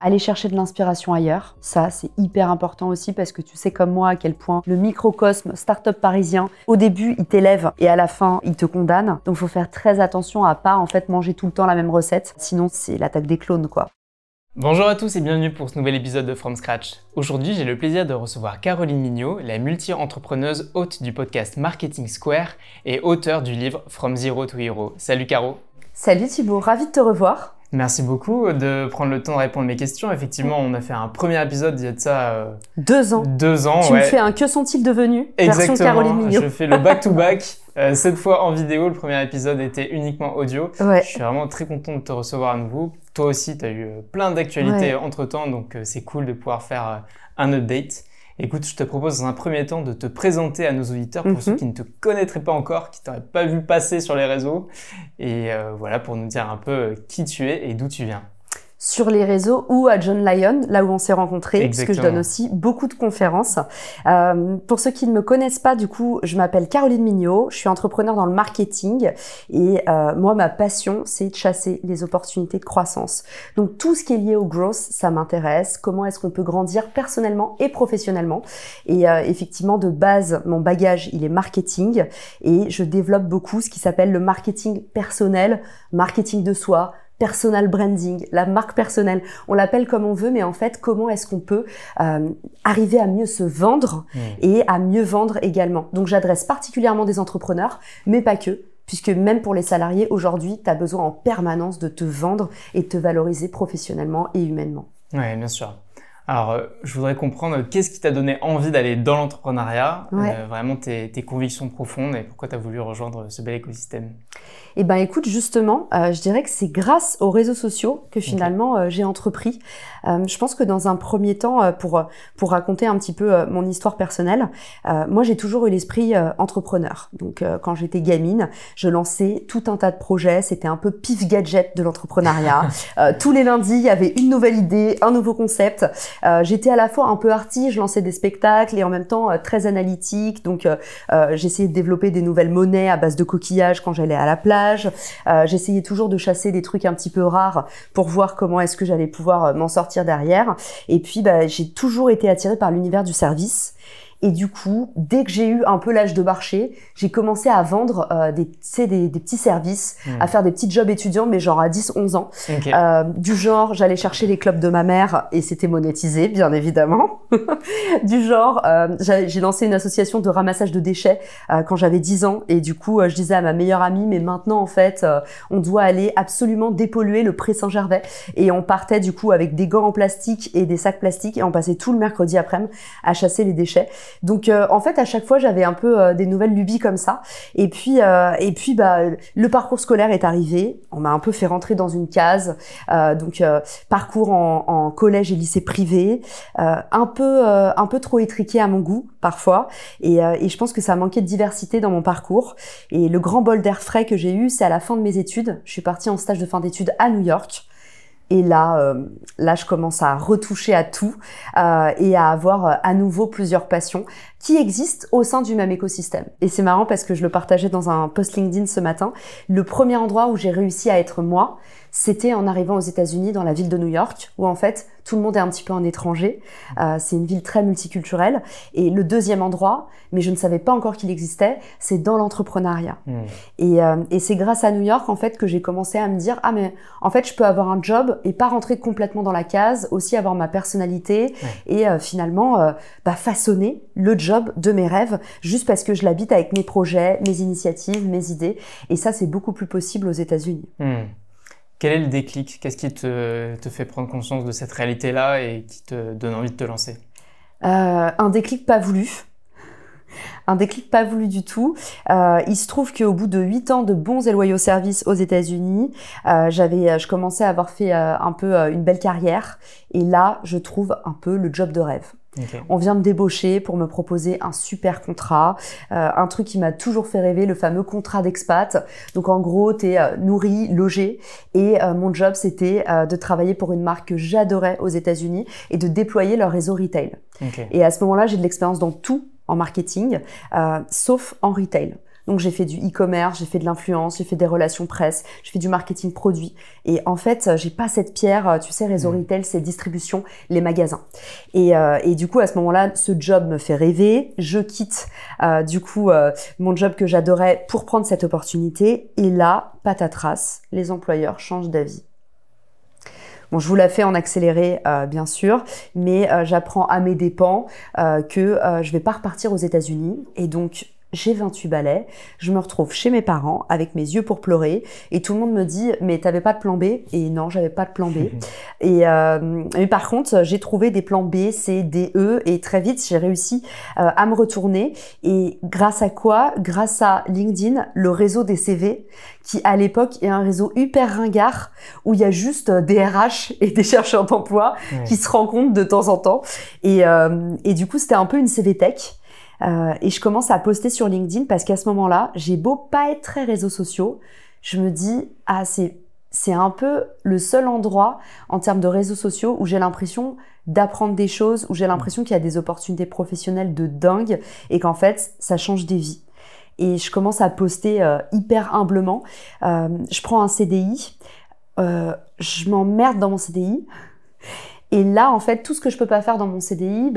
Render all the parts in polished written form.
Aller chercher de l'inspiration ailleurs, ça c'est hyper important aussi parce que tu sais comme moi à quel point le microcosme start-up parisien, au début il t'élève et à la fin il te condamne. Donc faut faire très attention à pas en fait manger tout le temps la même recette, sinon c'est l'attaque des clones quoi. Bonjour à tous et bienvenue pour ce nouvel épisode de From Scratch. Aujourd'hui, j'ai le plaisir de recevoir Caroline Mignot, la multi-entrepreneuse hôte du podcast Marketing Square et auteure du livre From Zero to Hero. Salut Caro. Salut Thibaut, ravi de te revoir. Merci beaucoup de prendre le temps de répondre à mes questions. Effectivement, on a fait un premier épisode il y a de ça... 2 ans. 2 ans, Tu me fais un Que sont-ils devenus version Caroline Mignot. Je fais le back-to-back. Cette fois en vidéo, le premier épisode était uniquement audio. Ouais. Je suis vraiment très content de te recevoir à nouveau. Toi aussi, tu as eu plein d'actualités entre-temps, donc c'est cool de pouvoir faire un update. Écoute, je te propose dans un premier temps de te présenter à nos auditeurs pour ceux qui ne te connaîtraient pas encore, qui t'auraient pas vu passer sur les réseaux. Et voilà, pour nous dire un peu qui tu es et d'où tu viens. Sur les réseaux ou à John Lyon, là où on s'est rencontrés, parce que je donne aussi beaucoup de conférences. Pour ceux qui ne me connaissent pas, du coup, je m'appelle Caroline Mignot, je suis entrepreneur dans le marketing et moi, ma passion, c'est de chasser les opportunités de croissance. Donc, tout ce qui est lié au growth, ça m'intéresse. Comment est-ce qu'on peut grandir personnellement et professionnellement? Et effectivement, de base, mon bagage, il est marketing et je développe beaucoup ce qui s'appelle le marketing personnel, marketing de soi, personal branding, la marque personnelle. On l'appelle comme on veut, mais en fait, comment est-ce qu'on peut arriver à mieux se vendre et à mieux vendre également. Donc, j'adresse particulièrement des entrepreneurs, mais pas que, puisque même pour les salariés, aujourd'hui, tu as besoin en permanence de te vendre et de te valoriser professionnellement et humainement. Oui, bien sûr. Alors, je voudrais comprendre qu'est-ce qui t'a donné envie d'aller dans l'entrepreneuriat, vraiment tes convictions profondes et pourquoi tu as voulu rejoindre ce bel écosystème. Eh ben, écoute, justement, je dirais que c'est grâce aux réseaux sociaux que finalement j'ai entrepris. Je pense que dans un premier temps, pour raconter un petit peu mon histoire personnelle, moi j'ai toujours eu l'esprit entrepreneur. Donc quand j'étais gamine, je lançais tout un tas de projets. C'était un peu pif gadget de l'entrepreneuriat. Tous les lundis, il y avait une nouvelle idée, un nouveau concept. J'étais à la fois un peu arty, je lançais des spectacles et en même temps très analytique. Donc j'essayais de développer des nouvelles monnaies à base de coquillages quand j'allais à la plage. J'essayais toujours de chasser des trucs un petit peu rares pour voir comment est-ce que j'allais pouvoir m'en sortir derrière. Et puis, j'ai toujours été attirée par l'univers du service. Et du coup, dès que j'ai eu un peu l'âge de marché, j'ai commencé à vendre des petits services, à faire des petits jobs étudiants, mais genre à 10-11 ans. Du genre, j'allais chercher les clopes de ma mère et c'était monétisé, bien évidemment. Du genre, j'ai lancé une association de ramassage de déchets quand j'avais 10 ans. Et du coup, je disais à ma meilleure amie, mais maintenant, en fait, on doit aller absolument dépolluer le Pré Saint-Gervais. Et on partait du coup avec des gants en plastique et des sacs plastiques et on passait tout le mercredi après-midi à chasser les déchets. Donc en fait à chaque fois j'avais un peu des nouvelles lubies comme ça et puis le parcours scolaire est arrivé, on m'a un peu fait rentrer dans une case donc parcours en collège et lycée privé, un peu trop étriqué à mon goût parfois et je pense que ça manquait de diversité dans mon parcours et le grand bol d'air frais que j'ai eu c'est à la fin de mes études, je suis partie en stage de fin d'études à New York. Et là, je commence à retoucher à tout et à avoir à nouveau plusieurs passions qui existent au sein du même écosystème. Et c'est marrant parce que je le partageais dans un post LinkedIn ce matin. Le premier endroit où j'ai réussi à être moi, c'était en arrivant aux États-Unis dans la ville de New York, où en fait tout le monde est un petit peu un étranger. C'est une ville très multiculturelle. Et le deuxième endroit, mais je ne savais pas encore qu'il existait, c'est dans l'entrepreneuriat. Et c'est grâce à New York en fait que j'ai commencé à me dire ah mais en fait je peux avoir un job et pas rentrer complètement dans la case, aussi avoir ma personnalité et finalement façonner le job de mes rêves juste parce que je l'habite avec mes projets, mes initiatives, mes idées. Et ça c'est beaucoup plus possible aux États-Unis. Quel est le déclic? Qu'est-ce qui te fait prendre conscience de cette réalité-là et qui te donne envie de te lancer? Un déclic pas voulu. Un déclic pas voulu du tout. Il se trouve qu'au bout de 8 ans de bons et loyaux services aux États-Unis, je commençais à avoir fait un peu une belle carrière. Et là, je trouve un peu le job de rêve. On vient me débaucher pour me proposer un super contrat, un truc qui m'a toujours fait rêver, le fameux contrat d'expat. Donc en gros, t'es nourri, logé et mon job c'était de travailler pour une marque que j'adorais aux États-Unis et de déployer leur réseau retail. Et à ce moment-là, j'ai de l'expérience dans tout en marketing, sauf en retail. Donc j'ai fait du e-commerce, j'ai fait de l'influence, j'ai fait des relations presse, j'ai fait du marketing produit. Et en fait, j'ai pas cette pierre, tu sais, réseau retail, c'est distribution, les magasins. Et du coup, à ce moment-là, ce job me fait rêver. Je quitte mon job que j'adorais pour prendre cette opportunité. Et là, patatras, les employeurs changent d'avis. Bon, je vous la fais en accéléré, bien sûr, mais j'apprends à mes dépens que je vais pas repartir aux États-Unis. Et donc, j'ai 28 balais, je me retrouve chez mes parents avec mes yeux pour pleurer et tout le monde me dit « mais t'avais pas de plan B ?» Et non, j'avais pas de plan B. Mais par contre, j'ai trouvé des plans B, C, D, E et très vite, j'ai réussi à me retourner. Et grâce à quoi? Grâce à LinkedIn, le réseau des CV qui à l'époque est un réseau hyper ringard où il y a juste des RH et des chercheurs d'emploi qui se rencontrent de temps en temps. Et du coup, c'était un peu une CV tech. Et je commence à poster sur LinkedIn parce qu'à ce moment-là, j'ai beau pas être très réseaux sociaux, je me dis « ah, c'est un peu le seul endroit en termes de réseaux sociaux où j'ai l'impression d'apprendre des choses, où j'ai l'impression qu'il y a des opportunités professionnelles de dingue et qu'en fait, ça change des vies. » Et je commence à poster hyper humblement. Je prends un CDI, je m'emmerde dans mon CDI. Et là, en fait, tout ce que je peux pas faire dans mon CDI,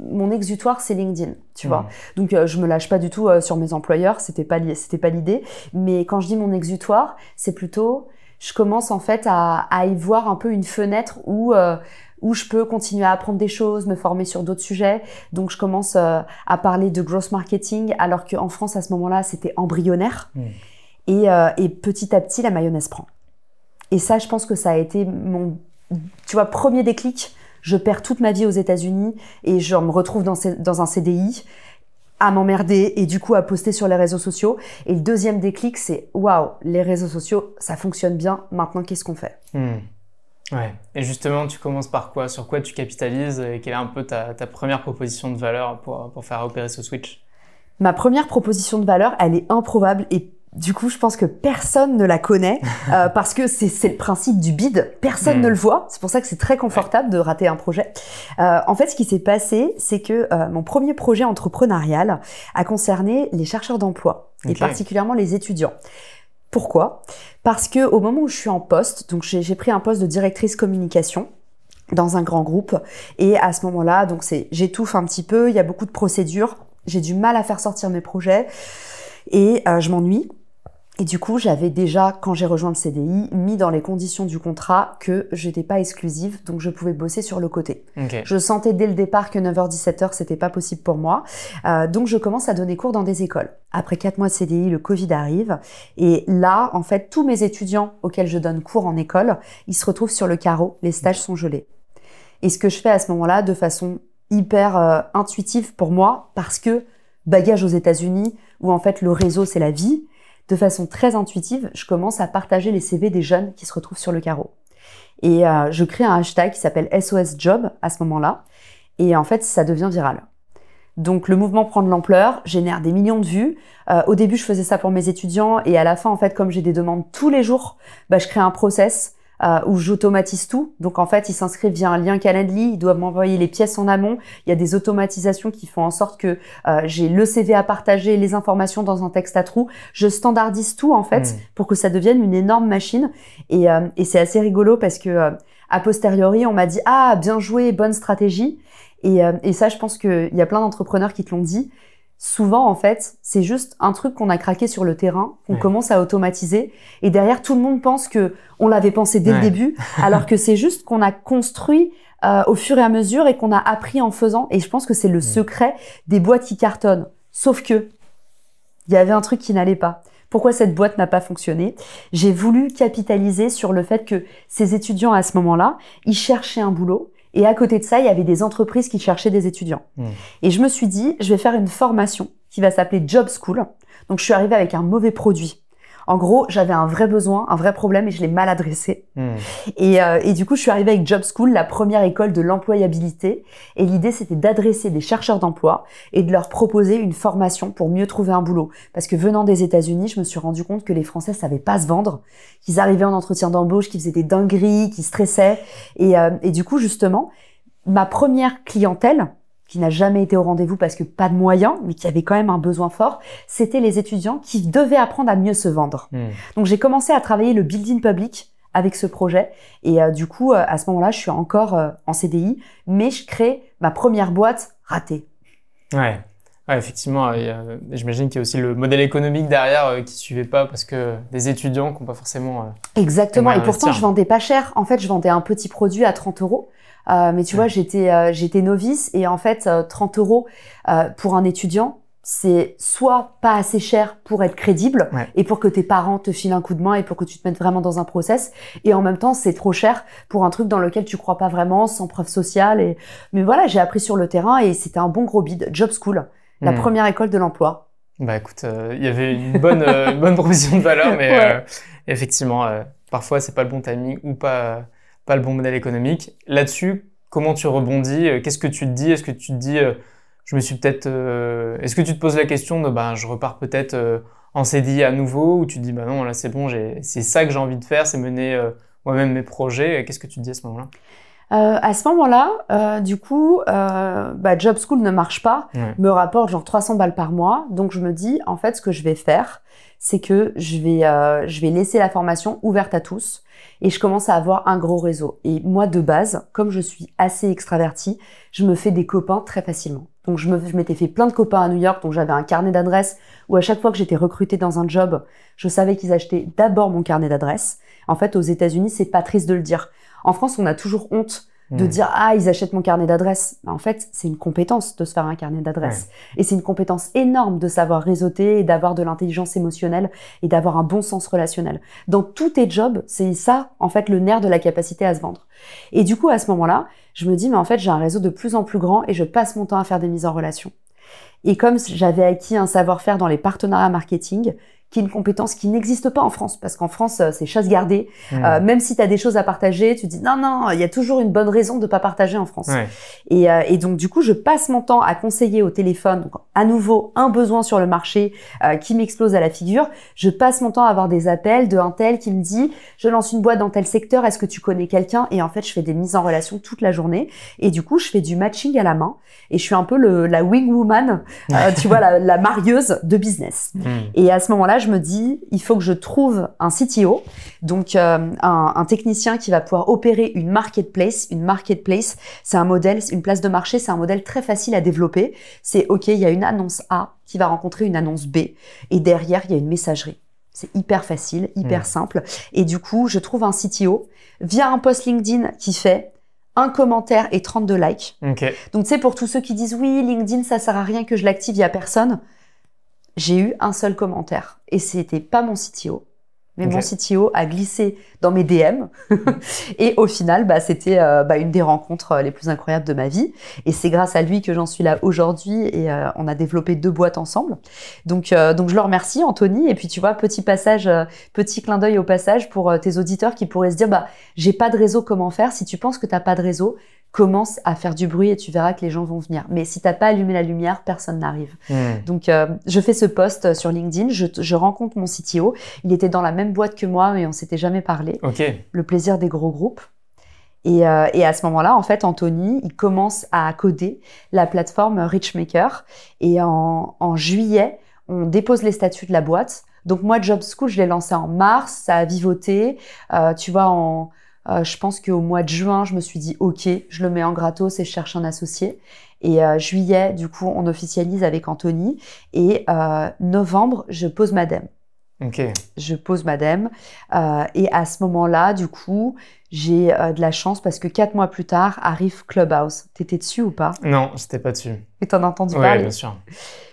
mon exutoire, c'est LinkedIn, tu vois. Donc, je me lâche pas du tout sur mes employeurs, c'était pas l'idée. Mais quand je dis mon exutoire, c'est plutôt, je commence en fait à y voir un peu une fenêtre où je peux continuer à apprendre des choses, me former sur d'autres sujets. Donc, je commence à parler de growth marketing, alors qu'en France, à ce moment-là, c'était embryonnaire. Et petit à petit, la mayonnaise prend. Et ça, je pense que ça a été mon premier déclic. Je perds toute ma vie aux États-Unis et je me retrouve dans un CDI à m'emmerder et du coup à poster sur les réseaux sociaux. Et le deuxième déclic, c'est waouh, les réseaux sociaux, ça fonctionne bien. Maintenant, qu'est-ce qu'on fait? Ouais. Et justement, tu commences par quoi? Sur quoi tu capitalises? Et quelle est un peu ta première proposition de valeur pour faire opérer ce switch? Ma première proposition de valeur, elle est improbable et du coup, je pense que personne ne la connaît parce que c'est le principe du bid. Personne ne le voit. C'est pour ça que c'est très confortable de rater un projet. En fait, ce qui s'est passé, c'est que mon premier projet entrepreneurial a concerné les chercheurs d'emploi et particulièrement les étudiants. Pourquoi? Parce que au moment où je suis en poste, donc j'ai pris un poste de directrice communication dans un grand groupe et à ce moment-là, donc j'étouffe un petit peu. Il y a beaucoup de procédures. J'ai du mal à faire sortir mes projets et je m'ennuie. Et du coup, j'avais déjà, quand j'ai rejoint le CDI, mis dans les conditions du contrat que j'étais pas exclusive, donc je pouvais bosser sur le côté. Je sentais dès le départ que 9h-17h, c'était pas possible pour moi. Donc, je commence à donner cours dans des écoles. Après 4 mois de CDI, le Covid arrive. Et là, en fait, tous mes étudiants auxquels je donne cours en école, ils se retrouvent sur le carreau. Les stages sont gelés. Et ce que je fais à ce moment-là, de façon hyper intuitive pour moi, parce que bagage aux États-Unis, où en fait, le réseau, c'est la vie, de façon très intuitive, je commence à partager les CV des jeunes qui se retrouvent sur le carreau. Et je crée un hashtag qui s'appelle SOS Job à ce moment-là. Et en fait, ça devient viral. Donc, le mouvement prend de l'ampleur, génère des millions de vues. Au début, je faisais ça pour mes étudiants. Et à la fin, en fait, comme j'ai des demandes tous les jours, je crée un process où j'automatise tout. Donc, en fait, ils s'inscrivent via un lien Calendly. Ils doivent m'envoyer les pièces en amont. Il y a des automatisations qui font en sorte que j'ai le CV à partager, les informations dans un texte à trous. Je standardise tout, en fait, pour que ça devienne une énorme machine. Et c'est assez rigolo parce que a posteriori, on m'a dit « Ah, bien joué, bonne stratégie ». Et ça, je pense qu'il y a plein d'entrepreneurs qui te l'ont dit. Souvent, en fait, c'est juste un truc qu'on a craqué sur le terrain, qu'on commence à automatiser. Et derrière, tout le monde pense que on l'avait pensé dès le début, alors que c'est juste qu'on a construit au fur et à mesure et qu'on a appris en faisant. Et je pense que c'est le secret des boîtes qui cartonnent. Sauf que il y avait un truc qui n'allait pas. Pourquoi cette boîte n'a pas fonctionné? J'ai voulu capitaliser sur le fait que ces étudiants, à ce moment-là, ils cherchaient un boulot. Et à côté de ça, il y avait des entreprises qui cherchaient des étudiants. Et je me suis dit, je vais faire une formation qui va s'appeler Job School. Donc, je suis arrivée avec un mauvais produit. En gros, j'avais un vrai besoin, un vrai problème et je l'ai mal adressé. Et du coup, je suis arrivée avec Job School, la première école de l'employabilité. Et l'idée, c'était d'adresser des chercheurs d'emploi et de leur proposer une formation pour mieux trouver un boulot. Parce que venant des États-Unis, je me suis rendu compte que les Français savaient pas se vendre, qu'ils arrivaient en entretien d'embauche, qu'ils faisaient des dingueries, qu'ils stressaient. Et du coup, justement, ma première clientèle, qui n'a jamais été au rendez-vous parce que pas de moyens, mais qui avait quand même un besoin fort, c'était les étudiants qui devaient apprendre à mieux se vendre. Donc j'ai commencé à travailler le building public avec ce projet et du coup à ce moment-là je suis encore en CDI, mais je crée ma première boîte ratée. Ouais, effectivement, j'imagine qu'il y a aussi le modèle économique derrière qui suivait pas parce que des étudiants qui n'ont pas forcément exactement, et pourtant je vendais pas cher. En fait je vendais un petit produit à 30 euros. Mais tu vois, j'étais novice et en fait 30 euros pour un étudiant, c'est soit pas assez cher pour être crédible et pour que tes parents te filent un coup de main et pour que tu te mettes vraiment dans un process, et en même temps c'est trop cher pour un truc dans lequel tu crois pas vraiment, sans preuve sociale. Mais voilà, j'ai appris sur le terrain et c'était un bon gros bid. Job School, la première école de l'emploi. Bah écoute, il y avait une bonne proposition de valeur, mais effectivement, parfois c'est pas le bon timing ou pas le bon modèle économique. Là-dessus, comment tu rebondis? Qu'est-ce que tu te dis? Est-ce que tu te dis, est-ce que tu te poses la question de, je repars peut-être en CDI à nouveau, ou tu te dis, non, là c'est bon, c'est ça que j'ai envie de faire, c'est mener moi-même mes projets. Qu'est-ce que tu te dis à ce moment-là? À ce moment-là, du coup, Job School ne marche pas, me rapporte genre 300 balles par mois. Donc je me dis, en fait, ce que je vais faire, c'est que je vais laisser la formation ouverte à tous et je commence à avoir un gros réseau. Et moi, de base, comme je suis assez extravertie, je me fais des copains très facilement. Donc je m'étais fait plein de copains à New York, donc j'avais un carnet d'adresses où à chaque fois que j'étais recrutée dans un job, je savais qu'ils achetaient d'abord mon carnet d'adresses. En fait, aux États-Unis, c'est pas triste de le dire. En France, on a toujours honte de dire « Ah, ils achètent mon carnet d'adresses ». En fait, c'est une compétence de se faire un carnet d'adresses. Et c'est une compétence énorme de savoir réseauter et d'avoir de l'intelligence émotionnelle et d'avoir un bon sens relationnel. Dans tous tes jobs, c'est ça, en fait, le nerf de la capacité à se vendre. Et du coup, à ce moment-là, je me dis « Mais en fait, j'ai un réseau de plus en plus grand et je passe mon temps à faire des mises en relation ». Et comme j'avais acquis un savoir-faire dans les partenariats marketing, qui est une compétence qui n'existe pas en France, parce qu'en France, c'est chasse gardée. Même si tu as des choses à partager, tu dis non, il y a toujours une bonne raison de pas partager en France. Et donc, du coup, je passe mon temps à conseiller au téléphone, donc à nouveau, un besoin sur le marché qui m'explose à la figure. Je passe mon temps à avoir des appels de un tel qui me dit « Je lance une boîte dans tel secteur, est-ce que tu connais quelqu'un ?» Et en fait, je fais des mises en relation toute la journée. Et du coup, je fais du matching à la main. Et je suis un peu la wing woman, tu vois, la marieuse de business. Et à ce moment-là, je me dis, il faut que je trouve un CTO, donc un technicien qui va pouvoir opérer une marketplace. Une marketplace, c'est un modèle, une place de marché, c'est un modèle très facile à développer. C'est OK, il y a une annonce A qui va rencontrer une annonce B, et derrière, il y a une messagerie. C'est hyper facile, hyper simple. Et du coup, je trouve un CTO via un post LinkedIn qui fait un commentaire et 32 likes. Donc, tu sais, pour tous ceux qui disent « Oui, LinkedIn, ça sert à rien que je l'active, il y a personne », j'ai eu un seul commentaire et c'était pas mon CTO, mais mon CTO a glissé dans mes DM et au final, c'était une des rencontres les plus incroyables de ma vie, et c'est grâce à lui que j'en suis là aujourd'hui, et on a développé 2 boîtes ensemble. Donc je le remercie, Anthony. Et puis tu vois, petit clin d'œil au passage pour tes auditeurs qui pourraient se dire j'ai pas de réseau, comment faire? Si tu penses que t'as pas de réseau, commence à faire du bruit et tu verras que les gens vont venir. Mais si t'as pas allumé la lumière, personne n'arrive. Donc, je fais ce post sur LinkedIn, je rencontre mon CTO. Il était dans la même boîte que moi, mais on s'était jamais parlé. Le plaisir des gros groupes. Et à ce moment-là, en fait, Anthony, il commence à coder la plateforme Richmaker. Et en juillet, on dépose les statuts de la boîte. Donc moi, Job School, je l'ai lancé en mars, ça a vivoté. Tu vois, je pense qu'au mois de juin, je me suis dit « Ok, je le mets en gratos et je cherche un associé ». Et juillet, du coup, on officialise avec Anthony. Et novembre, je pose ma dème. Je pose ma dème. Et à ce moment-là, du coup, j'ai de la chance parce que 4 mois plus tard, arrive Clubhouse. T'étais dessus ou pas? Non, j'étais pas dessus. Et t'en as entendu parler? Oui, bien sûr.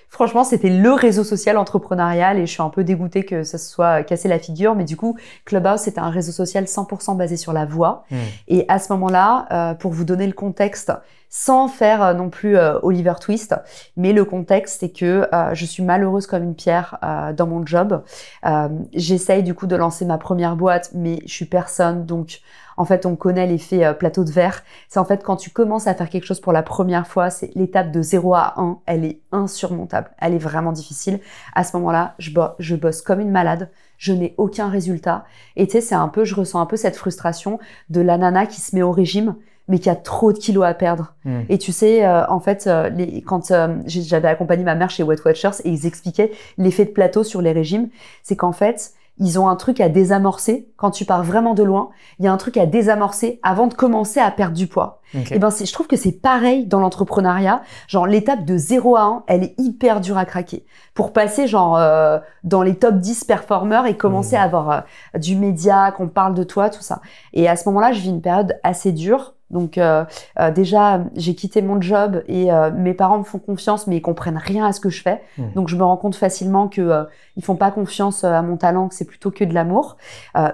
Franchement, c'était le réseau social entrepreneurial et je suis un peu dégoûtée que ça se soit cassé la figure. Mais du coup, Clubhouse, c'était un réseau social 100% basé sur la voix. Et à ce moment-là, pour vous donner le contexte, sans faire non plus Oliver Twist, mais le contexte, c'est que je suis malheureuse comme une pierre dans mon job. J'essaye du coup de lancer ma première boîte, mais je suis personne. Donc, en fait, on connaît l'effet plateau de verre. C'est en fait quand tu commences à faire quelque chose pour la première fois, c'est l'étape de 0 à 1, elle est insurmontable. Elle est vraiment difficile. À ce moment-là, je bosse comme une malade. Je n'ai aucun résultat. Et tu sais, je ressens un peu cette frustration de la nana qui se met au régime, mais qui a trop de kilos à perdre. Et tu sais, en fait, quand j'avais accompagné ma mère chez Weight Watchers et ils expliquaient l'effet de plateau sur les régimes, c'est qu'en fait, ils ont un truc à désamorcer quand tu pars vraiment de loin. Il y a un truc à désamorcer avant de commencer à perdre du poids. Okay. Et ben, je trouve que c'est pareil dans l'entrepreneuriat. Genre, l'étape de 0 à 1, elle est hyper dure à craquer. Pour passer, genre, dans les top 10 performeurs et commencer à avoir du média, qu'on parle de toi, tout ça. Et à ce moment-là, je vis une période assez dure. Donc déjà, j'ai quitté mon job et mes parents me font confiance, mais ils comprennent rien à ce que je fais. Donc je me rends compte facilement que ils font pas confiance à mon talent, que c'est plutôt que de l'amour.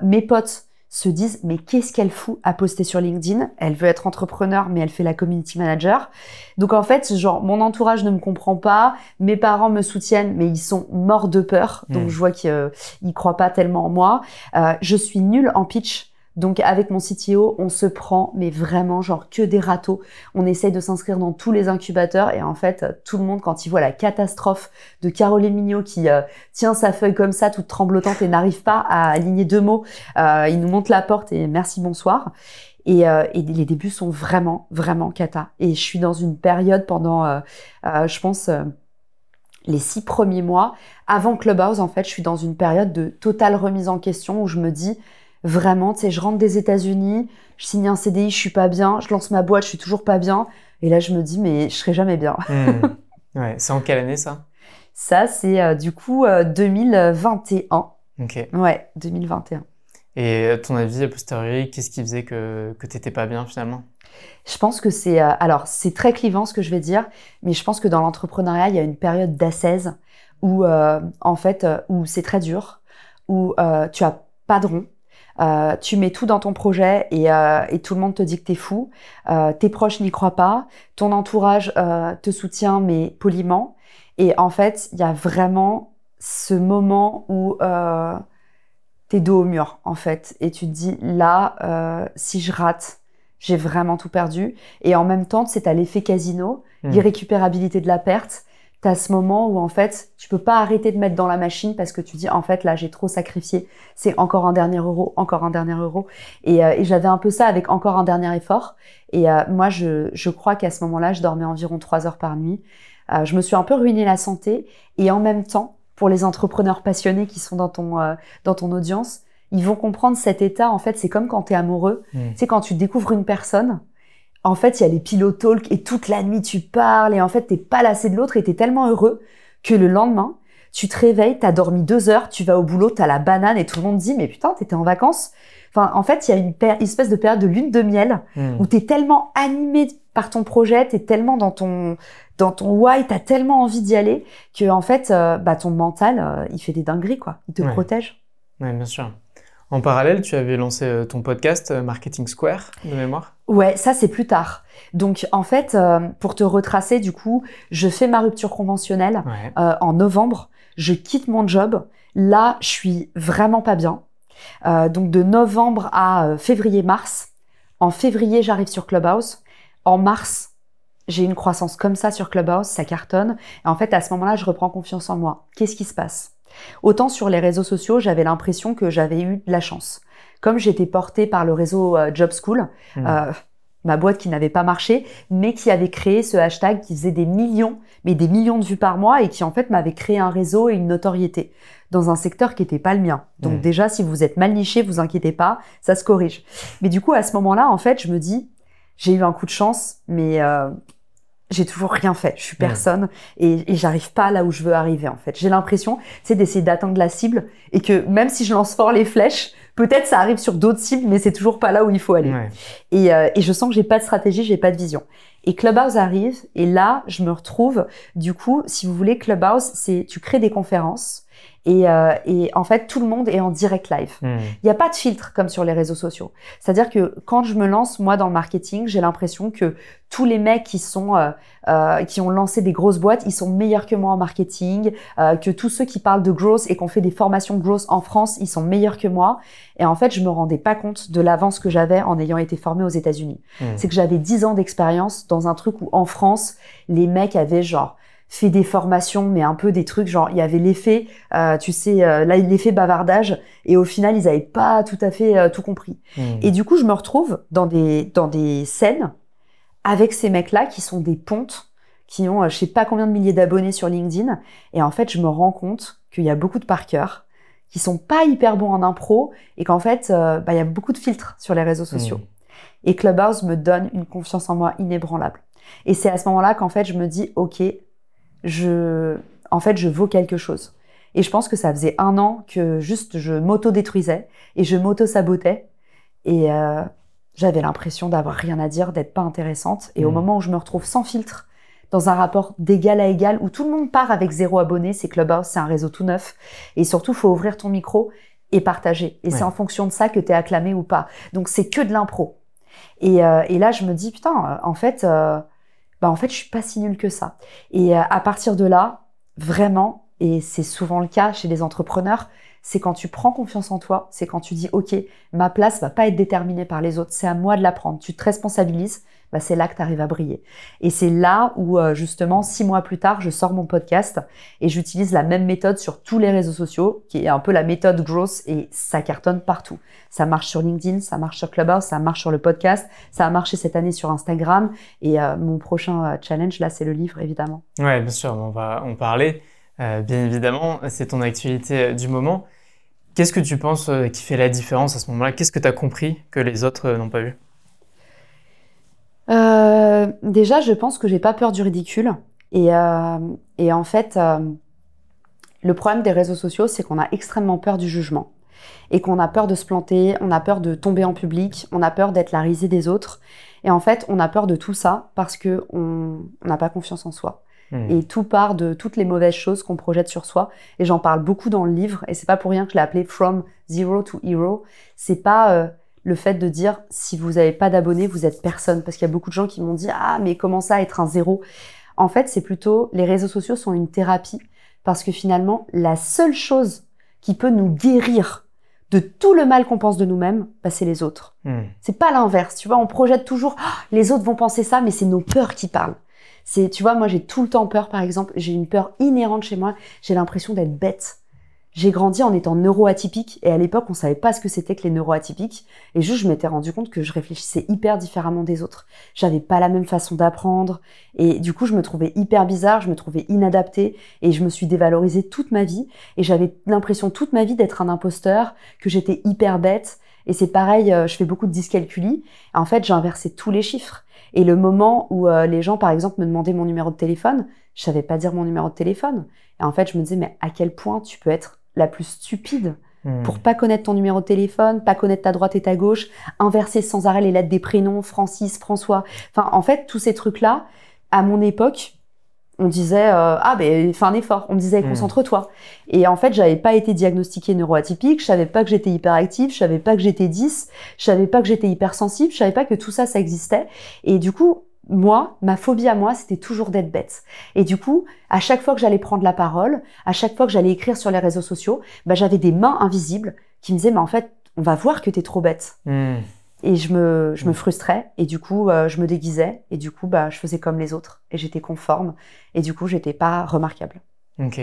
Mes potes se disent mais qu'est-ce qu'elle fout à poster sur LinkedIn? Elle veut être entrepreneur, mais elle fait la community manager. Donc en fait, genre mon entourage ne me comprend pas, mes parents me soutiennent, mais ils sont morts de peur. Donc je vois qu'ils croient pas tellement en moi. Je suis nulle en pitch. Donc avec mon CTO, on se prend, mais vraiment genre que des râteaux. On essaye de s'inscrire dans tous les incubateurs et en fait, tout le monde, quand il voit la catastrophe de Caroline Mignot qui tient sa feuille comme ça, toute tremblotante et n'arrive pas à aligner 2 mots, il nous monte la porte et merci, bonsoir. Et les débuts sont vraiment, vraiment cata. Et je suis dans une période pendant, je pense... les 6 premiers mois, avant Clubhouse, en fait, je suis dans une période de totale remise en question où je me dis... Vraiment, tu sais, je rentre des États-Unis, je signe un CDI, je suis pas bien, je lance ma boîte, je suis toujours pas bien. Et là, je me dis, mais je serai jamais bien. Ouais, c'est en quelle année ça? Ça, c'est du coup 2021. Ok. Ouais, 2021. Et à ton avis, a posteriori, qu'est-ce qui faisait que t'étais pas bien finalement? Je pense que c'est... alors, c'est très clivant ce que je vais dire, mais je pense que dans l'entrepreneuriat, il y a une période d'ascèse où, en fait, où c'est très dur, où tu as pas de rond. Tu mets tout dans ton projet et tout le monde te dit que t'es fou. Tes proches n'y croient pas. Ton entourage te soutient, mais poliment. Et en fait, il y a vraiment ce moment où t'es dos au mur, en fait. Et tu te dis, là, si je rate, j'ai vraiment tout perdu. Et en même temps, c'est à l'effet casino, l'irrécupérabilité de la perte. T'as ce moment où en fait, tu peux pas arrêter de mettre dans la machine parce que tu dis en fait là j'ai trop sacrifié, c'est encore un dernier euro, encore un dernier euro. Et j'avais un peu ça avec encore un dernier effort. Et moi je crois qu'à ce moment-là, je dormais environ 3 heures par nuit. Je me suis un peu ruiné la santé et en même temps, pour les entrepreneurs passionnés qui sont dans ton audience, ils vont comprendre cet état. En fait, c'est comme quand t'es amoureux. Tu sais, quand tu découvres une personne. En fait, il y a les pillow talk et toute la nuit, tu parles et en fait, t'es pas lassé de l'autre et t'es tellement heureux que le lendemain, tu te réveilles, t'as dormi 2 heures, tu vas au boulot, t'as la banane et tout le monde dit « Mais putain, t'étais en vacances ?» Enfin, en fait, il y a une espèce de période de lune de miel où t'es tellement animé par ton projet, t'es tellement dans ton why, t'as tellement envie d'y aller que en fait, ton mental, il fait des dingueries, quoi. Il te protège. Ouais, bien sûr. En parallèle, tu avais lancé ton podcast Marketing Square, de mémoire. Ouais, ça c'est plus tard. Donc en fait, pour te retracer, du coup, je fais ma rupture conventionnelle en novembre. Je quitte mon job. Là, je suis vraiment pas bien. Donc de novembre à février-mars. En février, j'arrive sur Clubhouse. En mars, j'ai une croissance comme ça sur Clubhouse, ça cartonne. Et en fait, à ce moment-là, je reprends confiance en moi. Qu'est-ce qui se passe ? Autant sur les réseaux sociaux, j'avais l'impression que j'avais eu de la chance. Comme j'étais portée par le réseau Job School, ma boîte qui n'avait pas marché, mais qui avait créé ce hashtag qui faisait des millions de vues par mois et qui en fait m'avait créé un réseau et une notoriété dans un secteur qui n'était pas le mien. Donc déjà, si vous êtes mal niché, vous inquiétez pas, ça se corrige. Mais du coup, à ce moment-là, en fait, je me dis, j'ai eu un coup de chance, mais j'ai toujours rien fait. Je suis personne et j'arrive pas là où je veux arriver, en fait. J'ai l'impression, c'est d'essayer d'atteindre la cible et que même si je lance fort les flèches, peut-être ça arrive sur d'autres cibles, mais c'est toujours pas là où il faut aller. Et je sens que j'ai pas de stratégie, j'ai pas de vision. Et Clubhouse arrive et là, je me retrouve, du coup, si vous voulez, Clubhouse, c'est, tu crées des conférences et en fait, tout le monde est en direct live. Il n'y a pas de filtre comme sur les réseaux sociaux. C'est-à-dire que quand je me lance, moi, dans le marketing, j'ai l'impression que tous les mecs qui ont lancé des grosses boîtes, ils sont meilleurs que moi en marketing, que tous ceux qui parlent de growth et qui ont fait des formations growth en France, ils sont meilleurs que moi. Et en fait, je me rendais pas compte de l'avance que j'avais en ayant été formée aux États-Unis. C'est que j'avais 10 ans d'expérience dans un truc où, en France, les mecs avaient genre fait des formations, mais un peu des trucs genre il y avait l'effet, là l'effet bavardage, et au final ils avaient pas tout à fait tout compris. Et du coup je me retrouve dans des scènes avec ces mecs-là qui sont des pontes, qui ont je sais pas combien de milliers d'abonnés sur LinkedIn, et en fait je me rends compte qu'il y a beaucoup de par cœur, qui sont pas hyper bons en impro, et qu'en fait il y a beaucoup de filtres sur les réseaux sociaux. Et Clubhouse me donne une confiance en moi inébranlable. Et c'est à ce moment-là qu'en fait je me dis ok, je vaux quelque chose. Et je pense que ça faisait 1 an que juste je m'auto-détruisais et je m'auto-sabotais, et j'avais l'impression d'avoir rien à dire, d'être pas intéressante. Et au moment où je me retrouve sans filtre, dans un rapport d'égal à égal, où tout le monde part avec 0 abonnés, c'est Clubhouse, c'est un réseau tout neuf. Et surtout, faut ouvrir ton micro et partager. Et c'est en fonction de ça que t'es acclamé ou pas. Donc c'est que de l'impro. Et là, je me dis, putain, en fait, je suis pas si nulle que ça. Et à partir de là, vraiment, et c'est souvent le cas chez les entrepreneurs, c'est quand tu prends confiance en toi, c'est quand tu dis, ok, ma place va pas être déterminée par les autres, c'est à moi de la prendre. Tu te responsabilises, c'est là que tu arrives à briller. Et c'est là où, justement, 6 mois plus tard, je sors mon podcast et j'utilise la même méthode sur tous les réseaux sociaux, qui est un peu la méthode growth, et ça cartonne partout. Ça marche sur LinkedIn, ça marche sur Clubhouse, ça marche sur le podcast, ça a marché cette année sur Instagram, et mon prochain challenge, là, c'est le livre, évidemment. Ouais, bien sûr, on va en parler. Bien évidemment, c'est ton actualité du moment. Qu'est-ce que tu penses qui fait la différence à ce moment-là? Qu'est-ce que tu as compris que les autres n'ont pas vu? Déjà, je pense que j'ai pas peur du ridicule. Et en fait, le problème des réseaux sociaux, c'est qu'on a extrêmement peur du jugement. Et qu'on a peur de se planter, on a peur de tomber en public, on a peur d'être la risée des autres. Et en fait, on a peur de tout ça parce qu'on n'a pas confiance en soi. Et tout part de toutes les mauvaises choses qu'on projette sur soi. Et j'en parle beaucoup dans le livre. Et c'est pas pour rien que je l'ai appelé From Zero to Hero. C'est pas le fait de dire si vous n'avez pas d'abonnés, vous êtes personne. Parce qu'il y a beaucoup de gens qui m'ont dit ah mais comment ça être un zéro? En fait, c'est plutôt les réseaux sociaux sont une thérapie parce que finalement la seule chose qui peut nous guérir de tout le mal qu'on pense de nous-mêmes, c'est les autres. C'est pas l'inverse. Tu vois, on projette toujours les autres vont penser ça, mais c'est nos peurs qui parlent. Tu vois, moi j'ai tout le temps peur, par exemple, j'ai une peur inhérente chez moi, j'ai l'impression d'être bête. J'ai grandi en étant neuroatypique, et à l'époque on savait pas ce que c'était que les neuroatypiques, et juste je m'étais rendu compte que je réfléchissais hyper différemment des autres. J'avais pas la même façon d'apprendre, et du coup je me trouvais hyper bizarre, je me trouvais inadaptée, et je me suis dévalorisée toute ma vie, et j'avais l'impression toute ma vie d'être un imposteur, que j'étais hyper bête, et c'est pareil, je fais beaucoup de dyscalculie, en fait j'ai inversé tous les chiffres. Et le moment où les gens, par exemple, me demandaient mon numéro de téléphone, je savais pas dire mon numéro de téléphone. Et en fait, je me disais, mais à quel point tu peux être la plus stupide pour pas connaître ton numéro de téléphone, pas connaître ta droite et ta gauche, inverser sans arrêt les lettres des prénoms, Francis, François. Enfin, en fait, tous ces trucs-là, à mon époque, on disait fais un effort, on me disait concentre-toi. Et en fait, j'avais pas été diagnostiquée neuroatypique, je savais pas que j'étais hyperactive, je savais pas que j'étais 10, je savais pas que j'étais hypersensible, je savais pas que tout ça existait. Et du coup, moi, ma phobie à moi, c'était toujours d'être bête. Et du coup, à chaque fois que j'allais prendre la parole, à chaque fois que j'allais écrire sur les réseaux sociaux, j'avais des mains invisibles qui me disaient mais en fait, on va voir que t'es trop bête. Et je me frustrais, et du coup, je me déguisais, et du coup, je faisais comme les autres, et j'étais conforme, et du coup, j'étais pas remarquable. Ok.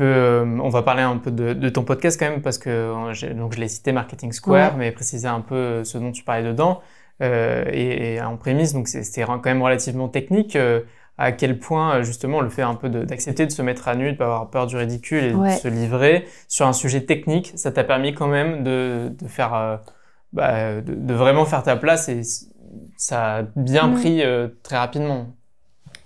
On va parler un peu de ton podcast quand même, parce que donc je l'ai cité, Marketing Square, mais préciser un peu ce dont tu parlais dedans, et en prémisse, donc c'était quand même relativement technique. À quel point justement le fait un peu d'accepter de se mettre à nu, de pas avoir peur du ridicule et de se livrer sur un sujet technique, ça t'a permis quand même de faire, de vraiment faire ta place, et ça a bien pris très rapidement.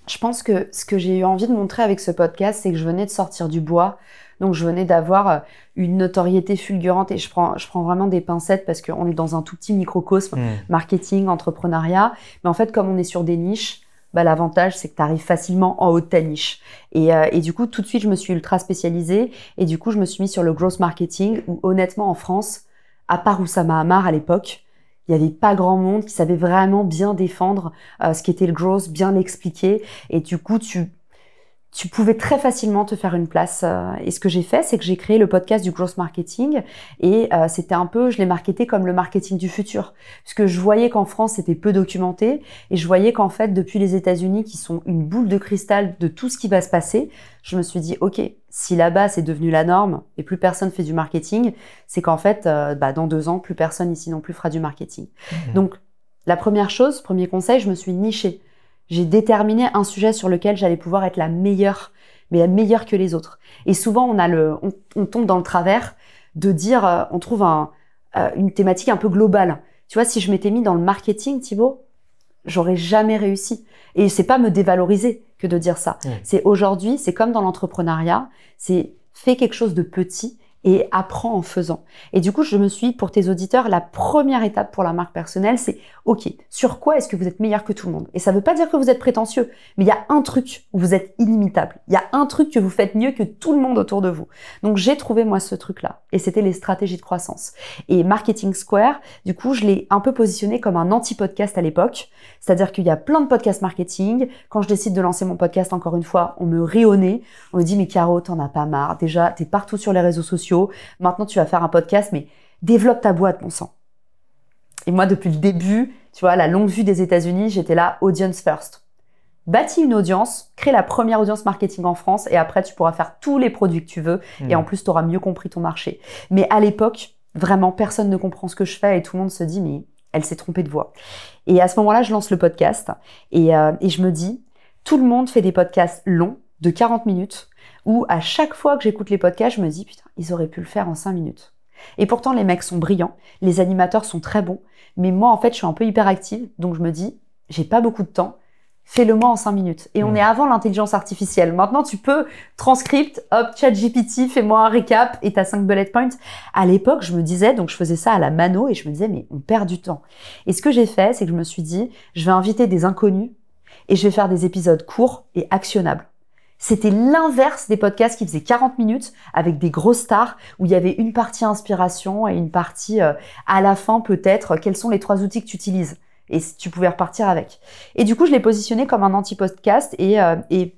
Je pense que ce que j'ai eu envie de montrer avec ce podcast, c'est que je venais de sortir du bois. Donc, je venais d'avoir une notoriété fulgurante, et je prends vraiment des pincettes parce qu'on est dans un tout petit microcosme, marketing, entrepreneuriat. Mais en fait, comme on est sur des niches, l'avantage, c'est que tu arrives facilement en haut de ta niche. Et du coup, tout de suite, je me suis ultra spécialisée. Et du coup, je me suis mise sur le growth marketing où, honnêtement, en France, à part Oussama Hamar à l'époque, il n'y avait pas grand monde qui savait vraiment bien défendre ce qu'était le growth, bien l'expliquer. Et du coup, tu pouvais très facilement te faire une place. Et ce que j'ai fait, c'est que j'ai créé le podcast du growth marketing et c'était un peu, je l'ai marketé comme le marketing du futur. Puisque je voyais qu'en France, c'était peu documenté et je voyais qu'en fait, depuis les États-Unis, qui sont une boule de cristal de tout ce qui va se passer, je me suis dit, OK, si là-bas, c'est devenu la norme et plus personne fait du marketing, c'est qu'en fait, dans 2 ans, plus personne ici non plus fera du marketing. Donc, la première chose, premier conseil, je me suis nichée. J'ai déterminé un sujet sur lequel j'allais pouvoir être la meilleure, mais la meilleure que les autres. Et souvent, on tombe dans le travers de dire, on trouve une thématique un peu globale. Tu vois, si je m'étais mis dans le marketing, Thibaut, j'aurais jamais réussi. Et c'est pas me dévaloriser que de dire ça. C'est aujourd'hui, c'est comme dans l'entrepreneuriat, c'est fais quelque chose de petit et apprends en faisant. Et du coup, je me suis dit, pour tes auditeurs, la première étape pour la marque personnelle, c'est OK, sur quoi est-ce que vous êtes meilleur que tout le monde? Et ça veut pas dire que vous êtes prétentieux, mais il y a un truc où vous êtes inimitable. Il y a un truc que vous faites mieux que tout le monde autour de vous. Donc, j'ai trouvé, moi, ce truc-là. Et c'était les stratégies de croissance. Et Marketing Square, du coup, je l'ai un peu positionné comme un anti-podcast à l'époque. C'est-à-dire qu'il y a plein de podcasts marketing. Quand je décide de lancer mon podcast, encore une fois, on me rit au nez. On me dit, mais Caro, t'en as pas marre. Déjà, t'es partout sur les réseaux sociaux. Maintenant, tu vas faire un podcast, mais développe ta boîte, mon sang. Et moi, depuis le début, tu vois, la longue vue des États-Unis, j'étais là, audience first. Bâtis une audience, crée la première audience marketing en France et après, tu pourras faire tous les produits que tu veux et en plus, tu auras mieux compris ton marché. Mais à l'époque, vraiment, personne ne comprend ce que je fais et tout le monde se dit, mais elle s'est trompée de voix. Et à ce moment-là, je lance le podcast et je me dis, tout le monde fait des podcasts longs de 40 minutes où à chaque fois que j'écoute les podcasts, je me dis, putain, ils auraient pu le faire en 5 minutes. Et pourtant, les mecs sont brillants, les animateurs sont très bons, mais moi, en fait, je suis un peu hyperactive, donc je me dis, j'ai pas beaucoup de temps, fais-le-moi en 5 minutes. Et on est avant l'intelligence artificielle. Maintenant, tu peux transcript, hop, ChatGPT, fais-moi un récap et t'as 5 bullet points. À l'époque, je me disais, donc je faisais ça à la mano et je me disais, mais on perd du temps. Et ce que j'ai fait, c'est que je me suis dit, je vais inviter des inconnus et je vais faire des épisodes courts et actionnables. C'était l'inverse des podcasts qui faisaient 40 minutes avec des grosses stars où il y avait une partie inspiration et une partie à la fin peut-être quels sont les 3 outils que tu utilises et tu pouvais repartir avec. Et du coup, je l'ai positionné comme un anti-podcast et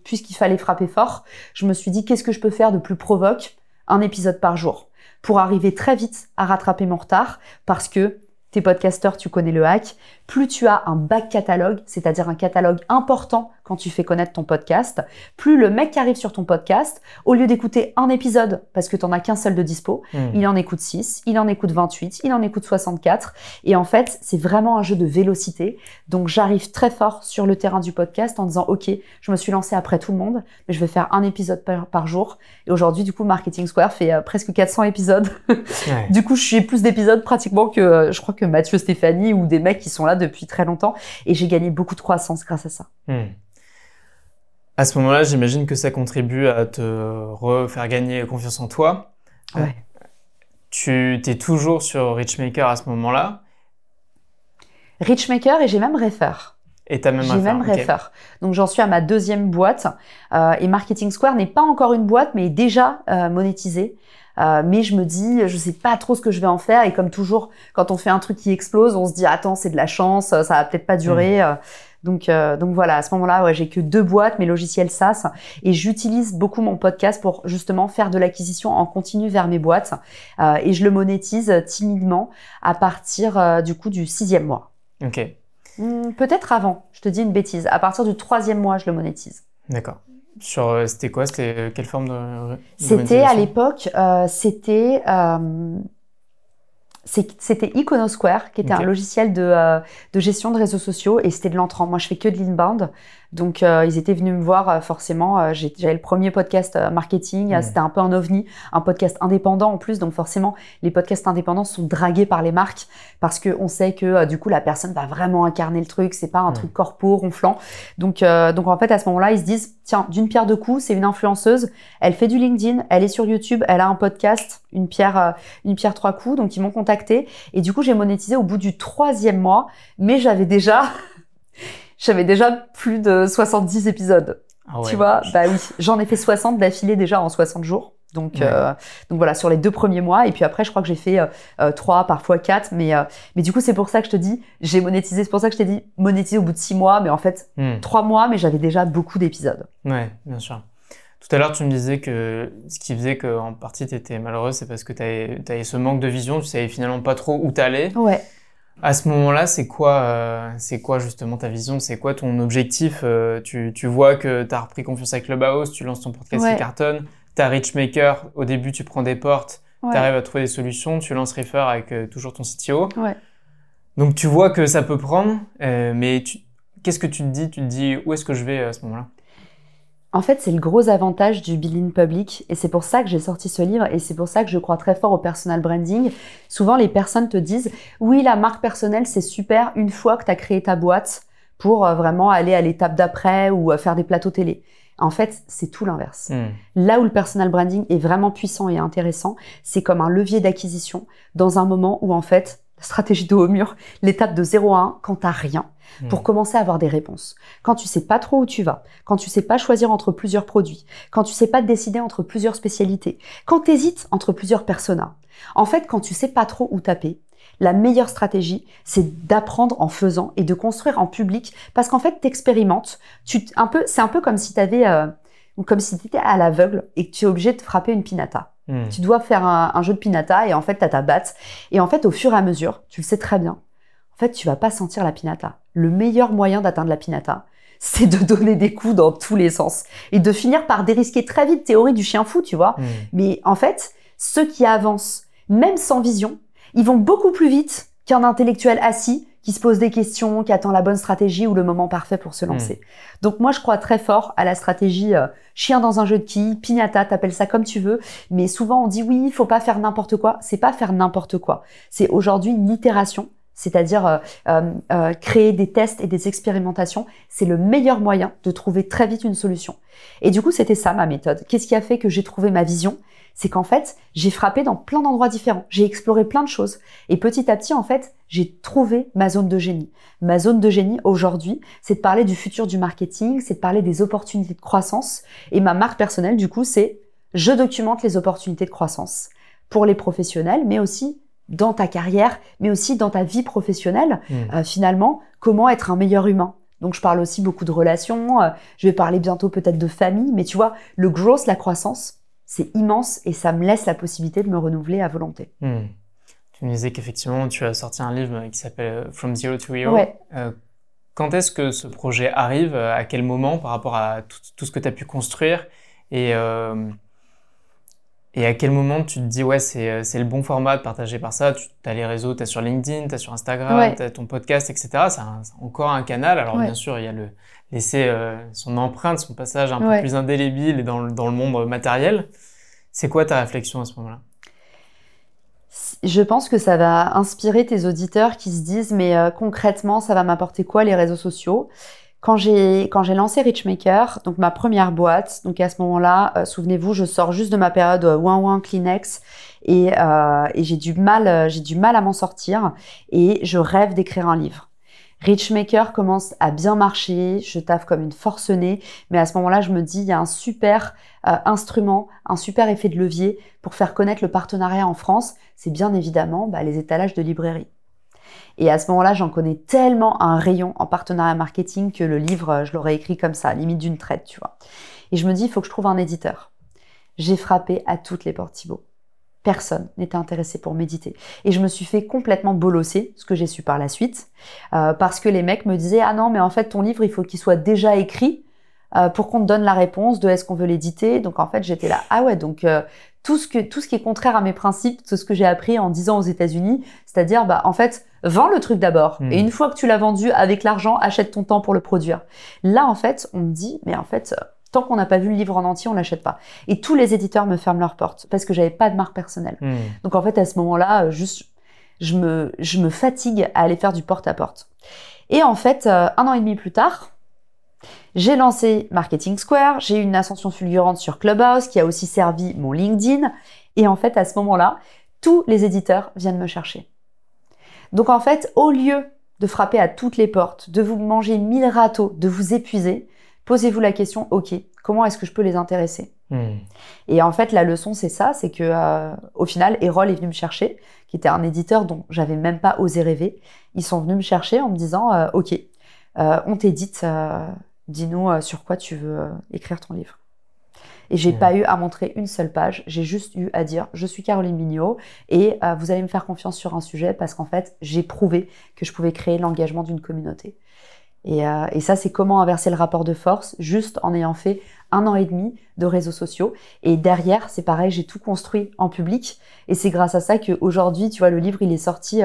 puisqu'il fallait frapper fort, je me suis dit qu'est-ce que je peux faire de plus provoque? Un épisode par jour pour arriver très vite à rattraper mon retard parce que t'es podcasteurs, tu connais le hack. Plus tu as un back catalogue, c'est-à-dire un catalogue important quand tu fais connaître ton podcast, plus le mec qui arrive sur ton podcast, au lieu d'écouter un épisode, parce que t'en as qu'un seul de dispo, il en écoute 6, il en écoute 28, il en écoute 64. Et en fait, c'est vraiment un jeu de vélocité. Donc, j'arrive très fort sur le terrain du podcast en disant, OK, je me suis lancée après tout le monde, mais je vais faire un épisode par jour. Et aujourd'hui, du coup, Marketing Square fait presque 400 épisodes. Ouais. Du coup, je suis plus d'épisodes pratiquement que, je crois que Mathieu Stéphanie ou des mecs qui sont là depuis très longtemps. Et j'ai gagné beaucoup de croissance grâce à ça. À ce moment-là, j'imagine que ça contribue à te refaire gagner confiance en toi. Ouais. Tu t'es toujours sur Richmaker à ce moment-là? Richmaker et j'ai même Refer. Et t'as même J'ai même Refer. Okay. Donc j'en suis à ma 2e boîte. Et Marketing Square n'est pas encore une boîte, mais est déjà monétisée. Mais je me dis, je sais pas trop ce que je vais en faire. Et comme toujours, quand on fait un truc qui explose, on se dit, attends, c'est de la chance, ça va peut-être pas durer. Donc voilà, à ce moment-là, ouais, j'ai que 2 boîtes, mes logiciels SaaS, et j'utilise beaucoup mon podcast pour justement faire de l'acquisition en continu vers mes boîtes, et je le monétise timidement à partir du coup du 6e mois. Ok. Peut-être avant, je te dis une bêtise. À partir du 3e mois, je le monétise. D'accord. C'était quoi? C'était quelle forme de C'était à l'époque, c'était Iconosquare, qui était un logiciel de gestion de réseaux sociaux, et c'était de l'entrant. Moi, je fais que de l'inbound. Donc, ils étaient venus me voir, forcément. J'avais le premier podcast marketing. C'était un peu un ovni, un podcast indépendant en plus. Donc, forcément, les podcasts indépendants sont dragués par les marques parce que on sait que, du coup, la personne va vraiment incarner le truc. C'est pas un truc corpo, ronflant. Donc, en fait, à ce moment-là, ils se disent, tiens, d'une pierre deux coups, c'est une influenceuse. Elle fait du LinkedIn, elle est sur YouTube, elle a un podcast, une pierre 3 coups. Donc, ils m'ont contacté. Et du coup, j'ai monétisé au bout du 3e mois. Mais j'avais déjà plus de 70 épisodes. Ah ouais. Tu vois, bah oui, j'en ai fait 60 d'affilée déjà en 60 jours. Donc voilà, sur les 2 premiers mois. Et puis après, je crois que j'ai fait 3, parfois 4. Mais du coup, c'est pour ça que je te dis, j'ai monétisé. C'est pour ça que je t'ai dit monétiser au bout de 6 mois. Mais en fait, 3 mois, mais j'avais déjà beaucoup d'épisodes. Ouais, bien sûr. Tout à l'heure, tu me disais que ce qui faisait qu'en partie tu étais malheureuse, c'est parce que tu avais ce manque de vision, tu savais finalement pas trop où t'allais. Ouais. À ce moment-là, c'est quoi justement ta vision? C'est quoi ton objectif? Tu vois que tu as repris confiance avec Clubhouse, tu lances ton podcast qui cartonne, tu as Richmaker, au début tu prends des portes, tu arrives à trouver des solutions, tu lances Refer avec toujours ton CTO. Ouais. Donc tu vois que ça peut prendre, mais qu'est-ce que tu te dis? Tu te dis où est-ce que je vais à ce moment-là? En fait, c'est le gros avantage du Build in Public et c'est pour ça que j'ai sorti ce livre et c'est pour ça que je crois très fort au personal branding. Souvent, les personnes te disent « Oui, la marque personnelle, c'est super une fois que tu as créé ta boîte pour vraiment aller à l'étape d'après ou faire des plateaux télé. » En fait, c'est tout l'inverse. Là où le personal branding est vraiment puissant et intéressant, c'est comme un levier d'acquisition dans un moment où en fait, la stratégie de haut mur, l'étape de 0 à 1, quand tu n'as rien, pour commencer à avoir des réponses. Quand tu sais pas trop où tu vas, quand tu sais pas choisir entre plusieurs produits, quand tu sais pas te décider entre plusieurs spécialités, quand tu hésites entre plusieurs personas. En fait, quand tu sais pas trop où taper, la meilleure stratégie, c'est d'apprendre en faisant et de construire en public parce qu'en fait, t'expérimentes. C'est un peu comme si t'étais à l'aveugle et que tu es obligé de frapper une pinata. Tu dois faire un jeu de pinata et en fait, tu as ta batte. Et en fait, au fur et à mesure, tu le sais très bien, en fait, tu vas pas sentir la pinata. Le meilleur moyen d'atteindre la pinata, c'est de donner des coups dans tous les sens et de finir par dérisquer très vite, théorie du chien fou, tu vois. Mais en fait, ceux qui avancent, même sans vision, ils vont beaucoup plus vite qu'un intellectuel assis qui se pose des questions, qui attend la bonne stratégie ou le moment parfait pour se lancer. Donc moi, je crois très fort à la stratégie chien dans un jeu de quilles, piñata, t'appelles ça comme tu veux. Mais souvent, on dit oui, il faut pas faire n'importe quoi. C'est pas faire n'importe quoi. C'est aujourd'hui une itération, c'est-à-dire créer des tests et des expérimentations. C'est le meilleur moyen de trouver très vite une solution. Et du coup, c'était ça ma méthode. Qu'est-ce qui a fait que j'ai trouvé ma vision ? C'est qu'en fait, j'ai frappé dans plein d'endroits différents. J'ai exploré plein de choses. Et petit à petit, en fait, j'ai trouvé ma zone de génie. Ma zone de génie, aujourd'hui, c'est de parler du futur du marketing, c'est de parler des opportunités de croissance. Et ma marque personnelle, du coup, c'est je documente les opportunités de croissance pour les professionnels, mais aussi dans ta carrière, mais aussi dans ta vie professionnelle. Finalement, comment être un meilleur humain. Donc, je parle aussi beaucoup de relations. Je vais parler bientôt peut-être de famille. Mais tu vois, le growth, la croissance, c'est immense et ça me laisse la possibilité de me renouveler à volonté. Tu me disais qu'effectivement, tu as sorti un livre qui s'appelle From Zero to Hero. Ouais. Quand est-ce que ce projet arrive? À quel moment par rapport à tout ce que tu as pu construire? Et à quel moment tu te dis, ouais, c'est le bon format de partager par ça? Tu as les réseaux, tu as sur LinkedIn, tu as sur Instagram, tu as ton podcast, etc. C'est encore un canal. Alors bien sûr, il y a laisser son empreinte, son passage un peu plus indélébile et dans le monde matériel. C'est quoi ta réflexion à ce moment-là? Je pense que ça va inspirer tes auditeurs qui se disent mais concrètement, ça va m'apporter quoi les réseaux sociaux? Quand j'ai lancé Richmaker, donc ma première boîte, donc à ce moment-là, souvenez-vous, je sors juste de ma période ouin Kleenex et j'ai du mal à m'en sortir et je rêve d'écrire un livre. Richmaker commence à bien marcher, je taffe comme une forcenée, mais à ce moment-là, je me dis, il y a un super instrument, un super effet de levier pour faire connaître le partenariat en France, c'est bien évidemment les étalages de librairie. Et à ce moment-là, j'en connais tellement un rayon en partenariat marketing que le livre, je l'aurais écrit comme ça, limite d'une traite, tu vois. Et je me dis, il faut que je trouve un éditeur. J'ai frappé à toutes les portes, Thibaut. Personne n'était intéressé pour m'éditer. Et je me suis fait complètement bolosser, ce que j'ai su par la suite, parce que les mecs me disaient « Ah non, mais en fait, ton livre, il faut qu'il soit déjà écrit pour qu'on te donne la réponse de est-ce qu'on veut l'éditer ?» Donc en fait, j'étais là « Ah ouais, donc tout ce qui est contraire à mes principes, tout ce que j'ai appris en 10 ans aux États-Unis, c'est-à-dire, en fait, vends le truc d'abord. Et une fois que tu l'as vendu avec l'argent, achète ton temps pour le produire. » Là, en fait, on me dit « Mais en fait... » Tant qu'on n'a pas vu le livre en entier, on l'achète pas. Et tous les éditeurs me ferment leurs portes parce que j'avais pas de marque personnelle. Donc en fait, à ce moment-là, je me fatigue à aller faire du porte-à-porte. Et en fait, 1 an et demi plus tard, j'ai lancé Marketing Square. J'ai eu une ascension fulgurante sur Clubhouse qui a aussi servi mon LinkedIn. Et en fait, à ce moment-là, tous les éditeurs viennent me chercher. Donc en fait, au lieu de frapper à toutes les portes, de vous manger 1000 râteaux, de vous épuiser, posez-vous la question, ok, comment est-ce que je peux les intéresser? Et en fait, la leçon, c'est ça, c'est que au final, Erol est venu me chercher, qui était un éditeur dont j'avais même pas osé rêver. Ils sont venus me chercher en me disant, ok, on t'édite, dis-nous sur quoi tu veux écrire ton livre. Et j'ai pas eu à montrer une seule page. J'ai juste eu à dire, je suis Caroline Mignot et vous allez me faire confiance sur un sujet parce qu'en fait, j'ai prouvé que je pouvais créer l'engagement d'une communauté. Et ça, c'est comment inverser le rapport de force, juste en ayant fait 1 an et demi de réseaux sociaux. Et derrière, c'est pareil, j'ai tout construit en public. Et c'est grâce à ça qu'aujourd'hui, tu vois, le livre, il est sorti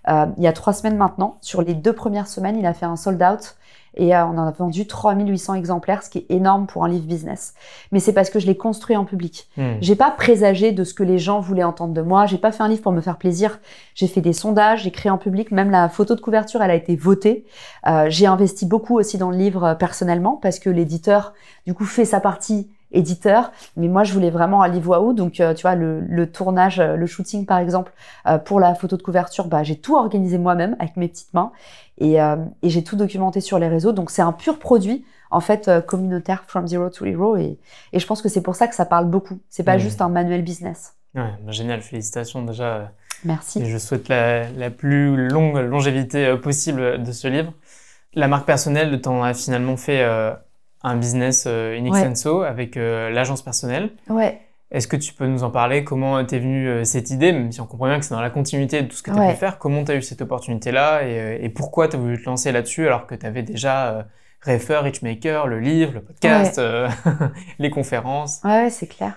il y a 3 semaines maintenant. Sur les 2 premières semaines, il a fait un sold out. Et on en a vendu 3800 exemplaires, ce qui est énorme pour un livre business. Mais c'est parce que je l'ai construit en public. J'ai pas présagé de ce que les gens voulaient entendre de moi. J'ai pas fait un livre pour me faire plaisir. J'ai fait des sondages, j'ai créé en public. Même la photo de couverture, elle a été votée. J'ai investi beaucoup aussi dans le livre personnellement parce que l'éditeur, du coup, fait sa partie éditeur, mais moi je voulais vraiment aller waouh, donc tu vois le tournage, le shooting par exemple pour la photo de couverture, j'ai tout organisé moi-même avec mes petites mains et j'ai tout documenté sur les réseaux, donc c'est un pur produit en fait communautaire from zero to hero et je pense que c'est pour ça que ça parle beaucoup, c'est pas juste un manuel business. Ouais, génial, félicitations déjà. Merci. Et je souhaite la plus longue longévité possible de ce livre. La marque personnelle, t'en as finalement fait un business in extenso avec l'agence personnelle. Ouais. Est-ce que tu peux nous en parler? Comment t'es venue cette idée, même si on comprend bien que c'est dans la continuité de tout ce que tu as pu faire, comment t'as eu cette opportunité-là et pourquoi t'as voulu te lancer là-dessus alors que t'avais déjà Refer, Richmaker, le livre, le podcast, les conférences? Ouais, c'est clair.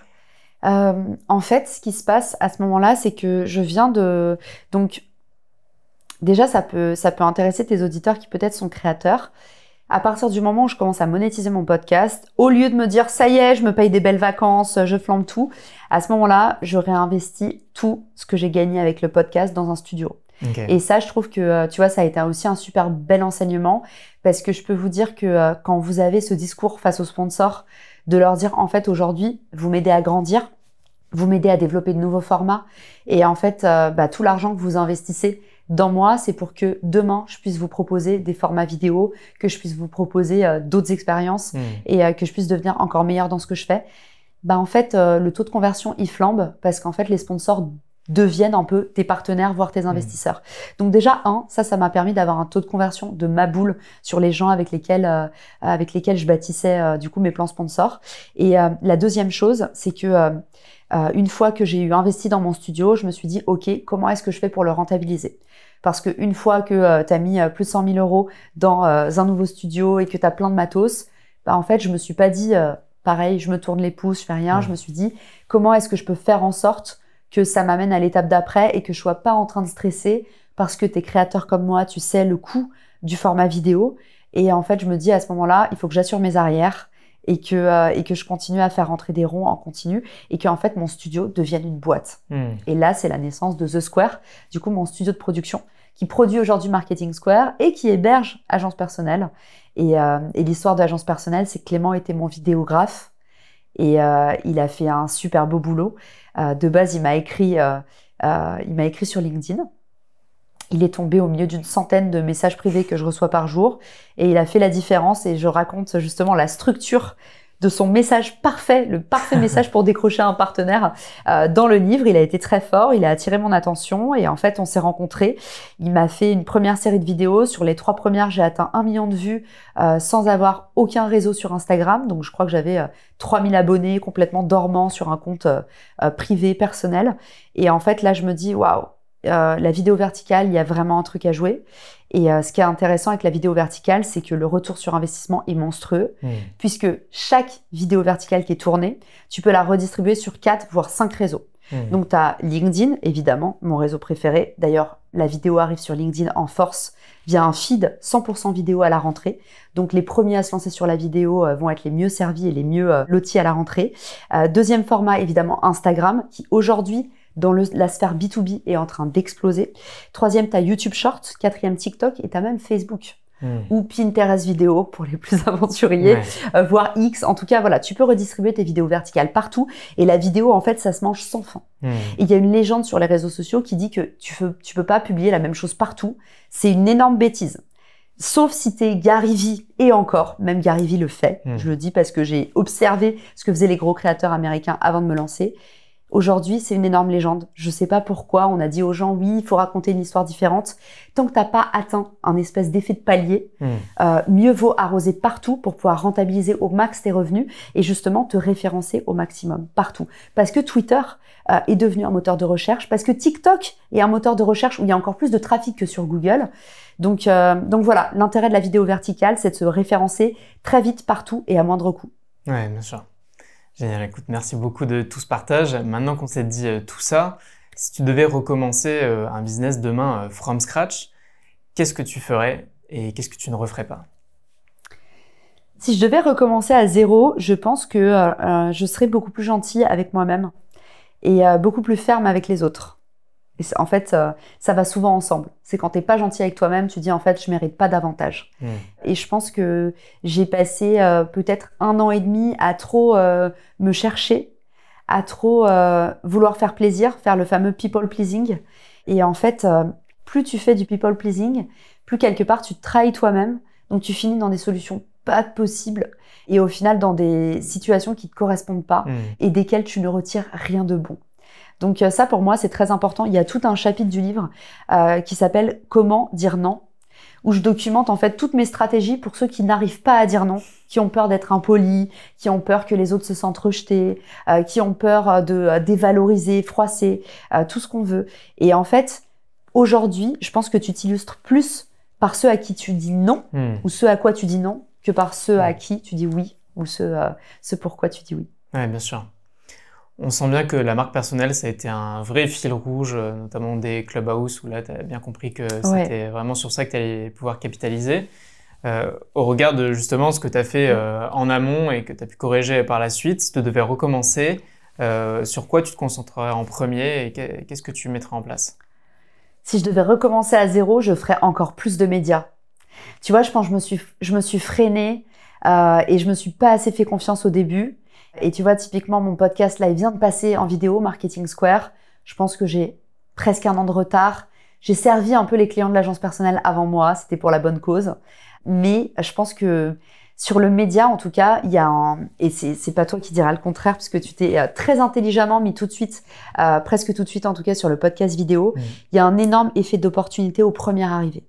En fait, ce qui se passe à ce moment-là, c'est que je viens de... Donc, déjà, ça peut intéresser tes auditeurs qui peut-être sont créateurs. À partir du moment où je commence à monétiser mon podcast, au lieu de me dire « ça y est, je me paye des belles vacances, je flambe tout », à ce moment-là, je réinvestis tout ce que j'ai gagné avec le podcast dans un studio. Okay. Et ça, je trouve que, tu vois, ça a été aussi un super bel enseignement parce que je peux vous dire que quand vous avez ce discours face aux sponsors, de leur dire « en fait, aujourd'hui, vous m'aidez à grandir, vous m'aidez à développer de nouveaux formats et en fait, tout l'argent que vous investissez dans moi, c'est pour que demain, je puisse vous proposer des formats vidéo, que je puisse vous proposer d'autres expériences et que je puisse devenir encore meilleure dans ce que je fais. » En fait, le taux de conversion, il flambe parce qu'en fait, les sponsors deviennent un peu tes partenaires, voire tes investisseurs. Donc déjà, ça m'a permis d'avoir un taux de conversion de ma boule sur les gens avec lesquels je bâtissais du coup mes plans sponsors. Et la deuxième chose, c'est que une fois que j'ai investi dans mon studio, je me suis dit, OK, comment est-ce que je fais pour le rentabiliser? Parce qu'une fois que tu as mis plus de 100 000 euros dans un nouveau studio et que tu as plein de matos, en fait, je me suis pas dit, pareil, je me tourne les pouces, je fais rien. Je me suis dit, comment est-ce que je peux faire en sorte que ça m'amène à l'étape d'après et que je sois pas en train de stresser parce que t'es créateur comme moi, tu sais le coût du format vidéo. Et en fait, je me dis à ce moment-là, il faut que j'assure mes arrières et que je continue à faire rentrer des ronds en continu et que en fait mon studio devienne une boîte. Et là, c'est la naissance de The Square, du coup mon studio de production qui produit aujourd'hui Marketing Square et qui héberge Agence Personnelle. Et l'histoire de l'Agence Personnelle, c'est que Clément était mon vidéographe et il a fait un super beau boulot. De base, il m'a écrit sur LinkedIn. Il est tombé au milieu d'une centaine de messages privés que je reçois par jour et il a fait la différence et je raconte justement la structure de son message parfait, le parfait message pour décrocher un partenaire dans le livre. Il a été très fort, il a attiré mon attention et en fait, on s'est rencontrés. Il m'a fait une première série de vidéos. Sur les 3 premières, j'ai atteint 1 million de vues sans avoir aucun réseau sur Instagram. Donc, je crois que j'avais 3000 abonnés complètement dormants sur un compte privé, personnel. Et en fait, là, je me dis, waouh, la vidéo verticale, il y a vraiment un truc à jouer. Et ce qui est intéressant avec la vidéo verticale, c'est que le retour sur investissement est monstrueux, puisque chaque vidéo verticale qui est tournée, tu peux la redistribuer sur 4 voire 5 réseaux. Donc, tu as LinkedIn, évidemment, mon réseau préféré. D'ailleurs, la vidéo arrive sur LinkedIn en force via un feed 100% vidéo à la rentrée. Donc, les premiers à se lancer sur la vidéo vont être les mieux servis et les mieux lotis à la rentrée. Deuxième format, évidemment, Instagram, qui aujourd'hui, dans la sphère B2B est en train d'exploser. 3e, tu as YouTube Short. 4e, TikTok. Et tu as même Facebook. Ou Pinterest vidéo pour les plus aventuriers, voire X. En tout cas, voilà, tu peux redistribuer tes vidéos verticales partout. Et la vidéo, en fait, ça se mange sans fin. Et il y a une légende sur les réseaux sociaux qui dit que tu peux pas publier la même chose partout. C'est une énorme bêtise. Sauf si t'es Gary Vee, et encore, même Gary Vee le fait. Je le dis parce que j'ai observé ce que faisaient les gros créateurs américains avant de me lancer. Aujourd'hui, c'est une énorme légende. Je sais pas pourquoi on a dit aux gens, oui, il faut raconter une histoire différente. Tant que t'as pas atteint un espèce d'effet de palier, mieux vaut arroser partout pour pouvoir rentabiliser au max tes revenus et justement te référencer au maximum partout. Parce que Twitter est devenu un moteur de recherche, parce que TikTok est un moteur de recherche où il y a encore plus de trafic que sur Google. Donc voilà, l'intérêt de la vidéo verticale, c'est de se référencer très vite partout et à moindre coût. Ouais, bien sûr. Génial, écoute, merci beaucoup de tout ce partage. Maintenant qu'on s'est dit tout ça, si tu devais recommencer un business demain from scratch, qu'est-ce que tu ferais et qu'est-ce que tu ne referais pas? Si je devais recommencer à zéro, je pense que je serais beaucoup plus gentille avec moi-même et beaucoup plus ferme avec les autres. Et en fait, ça va souvent ensemble. C'est quand t'es pas gentil avec toi-même, tu dis en fait, je mérite pas davantage. Et je pense que j'ai passé peut-être 1 an et demi à trop me chercher, à trop vouloir faire plaisir, faire le fameux people pleasing. Et en fait, plus tu fais du people pleasing, plus quelque part tu te trahis toi-même. Donc tu finis dans des solutions pas possibles et au final dans des situations qui te correspondent pas et desquelles tu ne retires rien de bon. Donc ça, pour moi, c'est très important. Il y a tout un chapitre du livre qui s'appelle « Comment dire non ?» où je documente en fait toutes mes stratégies pour ceux qui n'arrivent pas à dire non, qui ont peur d'être impolis, qui ont peur que les autres se sentent rejetés, qui ont peur de dévaloriser, froisser, tout ce qu'on veut. Et en fait, aujourd'hui, je pense que tu t'illustres plus par ceux à qui tu dis non ou ceux à quoi tu dis non que par ceux à qui tu dis oui ou ceux pourquoi tu dis oui. Ouais, bien sûr. On sent bien que la marque personnelle, ça a été un vrai fil rouge, notamment des Clubhouse, où là, tu as bien compris que c'était vraiment sur ça que tu allais pouvoir capitaliser. Au regard de justement ce que tu as fait en amont et que tu as pu corriger par la suite, si tu devais recommencer, sur quoi tu te concentrerais en premier et qu'est-ce que tu mettrais en place? Si je devais recommencer à zéro, je ferais encore plus de médias. Tu vois, je pense que je me suis freinée et je me suis pas assez fait confiance au début. Et tu vois, typiquement, mon podcast, là, il vient de passer en vidéo, Marketing Square. Je pense que j'ai presque 1 an de retard. J'ai servi un peu les clients de l'agence personnelle avant moi. C'était pour la bonne cause. Mais je pense que sur le média, en tout cas, il y a et c'est pas toi qui diras le contraire, parce que tu t'es très intelligemment mis tout de suite, presque tout de suite, en tout cas, sur le podcast vidéo. Il y a un énorme effet d'opportunité aux premières arrivées.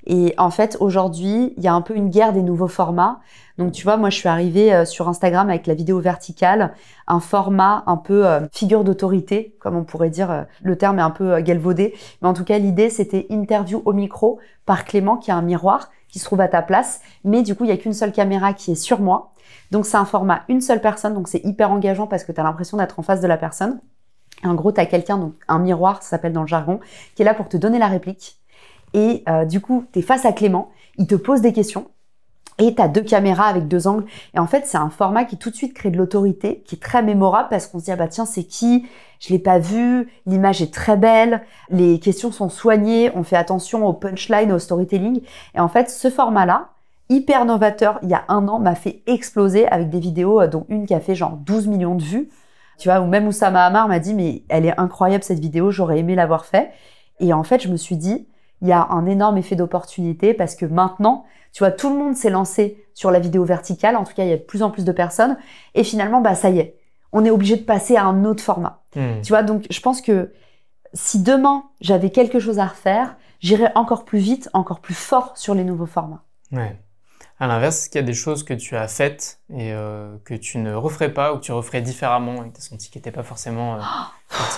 Et en fait, aujourd'hui, il y a un peu une guerre des nouveaux formats. Donc, tu vois, moi, je suis arrivée sur Instagram avec la vidéo verticale, un format un peu figure d'autorité, comme on pourrait dire. Le terme est un peu galvaudé. Mais en tout cas, l'idée, c'était interview au micro par Clément, qui a un miroir, qui se trouve à ta place. Mais du coup, il n'y a qu'une seule caméra qui est sur moi. Donc, c'est un format une seule personne. Donc, c'est hyper engageant parce que tu as l'impression d'être en face de la personne. Et en gros, tu as quelqu'un, donc un miroir, ça s'appelle dans le jargon, qui est là pour te donner la réplique. Et du coup, tu es face à Clément, il te pose des questions et tu as 2 caméras avec 2 angles. Et en fait, c'est un format qui tout de suite crée de l'autorité, qui est très mémorable parce qu'on se dit « Ah bah tiens, c'est qui ? Je l'ai pas vu, l'image est très belle, les questions sont soignées, on fait attention au punchline, au storytelling. » Et en fait, ce format-là, hyper novateur, il y a 1 an, m'a fait exploser avec des vidéos, dont une qui a fait genre 12 millions de vues. Tu vois, ou même Oussama Hamar m'a dit « Mais elle est incroyable cette vidéo, j'aurais aimé l'avoir fait. » Et en fait, je me suis dit il y a un énorme effet d'opportunité parce que maintenant, tu vois, tout le monde s'est lancé sur la vidéo verticale. En tout cas, il y a de plus en plus de personnes. Et finalement, bah, ça y est. On est obligé de passer à un autre format. Tu vois, donc, je pense que si demain, j'avais quelque chose à refaire, j'irais encore plus vite, encore plus fort sur les nouveaux formats. Ouais. À l'inverse, est-ce qu'il y a des choses que tu as faites et que tu ne referais pas ou que tu referais différemment et que tu as senti qu'elles n'étaient pas forcément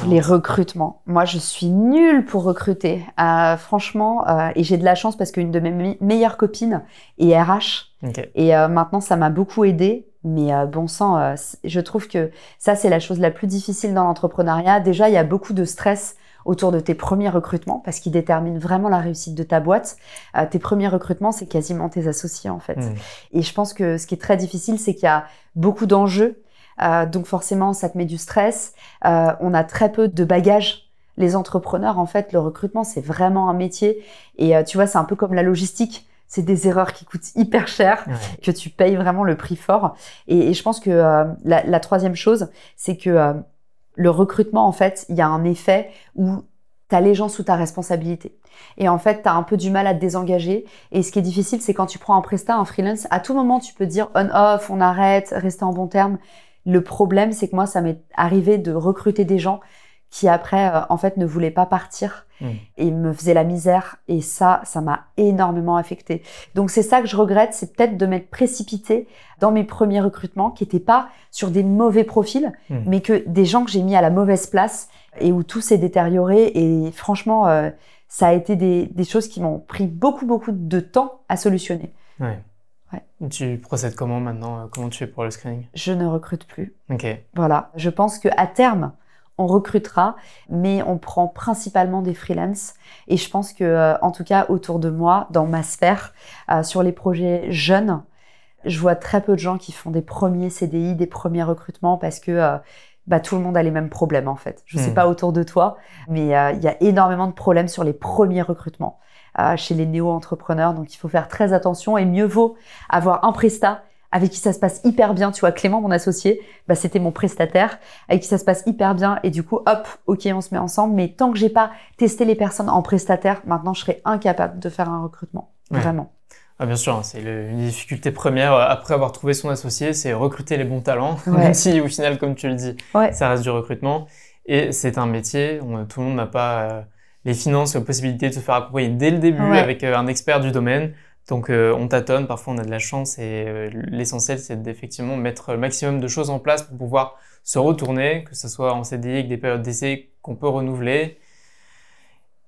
les recrutements. Moi, je suis nulle pour recruter. Franchement, et j'ai de la chance parce qu'une de mes meilleures copines est RH. Okay. Et maintenant, ça m'a beaucoup aidée. Mais bon sang, je trouve que ça, c'est la chose la plus difficile dans l'entrepreneuriat. Déjà, il y a beaucoup de stress autour de tes premiers recrutements parce qu'ils déterminent vraiment la réussite de ta boîte. Tes premiers recrutements, c'est quasiment tes associés en fait. Et je pense que ce qui est très difficile, c'est qu'il y a beaucoup d'enjeux. Donc forcément, ça te met du stress. On a très peu de bagages. Les entrepreneurs, en fait, le recrutement, c'est vraiment un métier. Et tu vois, c'est un peu comme la logistique. C'est des erreurs qui coûtent hyper cher, que tu payes vraiment le prix fort. Et je pense que la troisième chose, c'est que le recrutement, en fait, il y a un effet où tu as les gens sous ta responsabilité. Et en fait, tu as un peu du mal à te désengager. Et ce qui est difficile, c'est quand tu prends un prestat, un freelance, à tout moment, tu peux dire on-off, on arrête, rester en bon terme. Le problème, c'est que moi, ça m'est arrivé de recruter des gens qui après, en fait, ne voulaient pas partir et me faisaient la misère. Et ça m'a énormément affectée. Donc, c'est ça que je regrette, c'est peut-être de m'être précipitée dans mes premiers recrutements qui n'étaient pas sur des mauvais profils, mais que des gens que j'ai mis à la mauvaise place et où tout s'est détérioré. Et franchement, ça a été des choses qui m'ont pris beaucoup de temps à solutionner. Ouais. Tu procèdes comment maintenant? Comment tu fais pour le screening? Je ne recrute plus. Ok. Voilà. Je pense qu'à terme, on recrutera, mais on prend principalement des freelances. Et je pense que, en tout cas, autour de moi, dans ma sphère, sur les projets jeunes, je vois très peu de gens qui font des premiers CDI, des premiers recrutements parce que tout le monde a les mêmes problèmes en fait. Je sais pas autour de toi, mais il y a énormément de problèmes sur les premiers recrutements chez les néo-entrepreneurs. Donc il faut faire très attention et mieux vaut avoir un prestat avec qui ça se passe hyper bien. Tu vois, Clément, mon associé, c'était mon prestataire avec qui ça se passe hyper bien. Et du coup, hop, ok, on se met ensemble. Mais tant que j'ai pas testé les personnes en prestataire, maintenant, je serais incapable de faire un recrutement. Ouais. Vraiment. Ah, bien sûr, c'est une difficulté première après avoir trouvé son associé, c'est recruter les bons talents, même si au final, comme tu le dis, ça reste du recrutement. Et c'est un métier, tout le monde n'a pas les finances, la possibilité de se faire accompagner dès le début avec un expert du domaine. Donc on tâtonne, parfois on a de la chance et l'essentiel c'est d'effectivement mettre le maximum de choses en place pour pouvoir se retourner, que ce soit en CDI avec des périodes d'essai qu'on peut renouveler.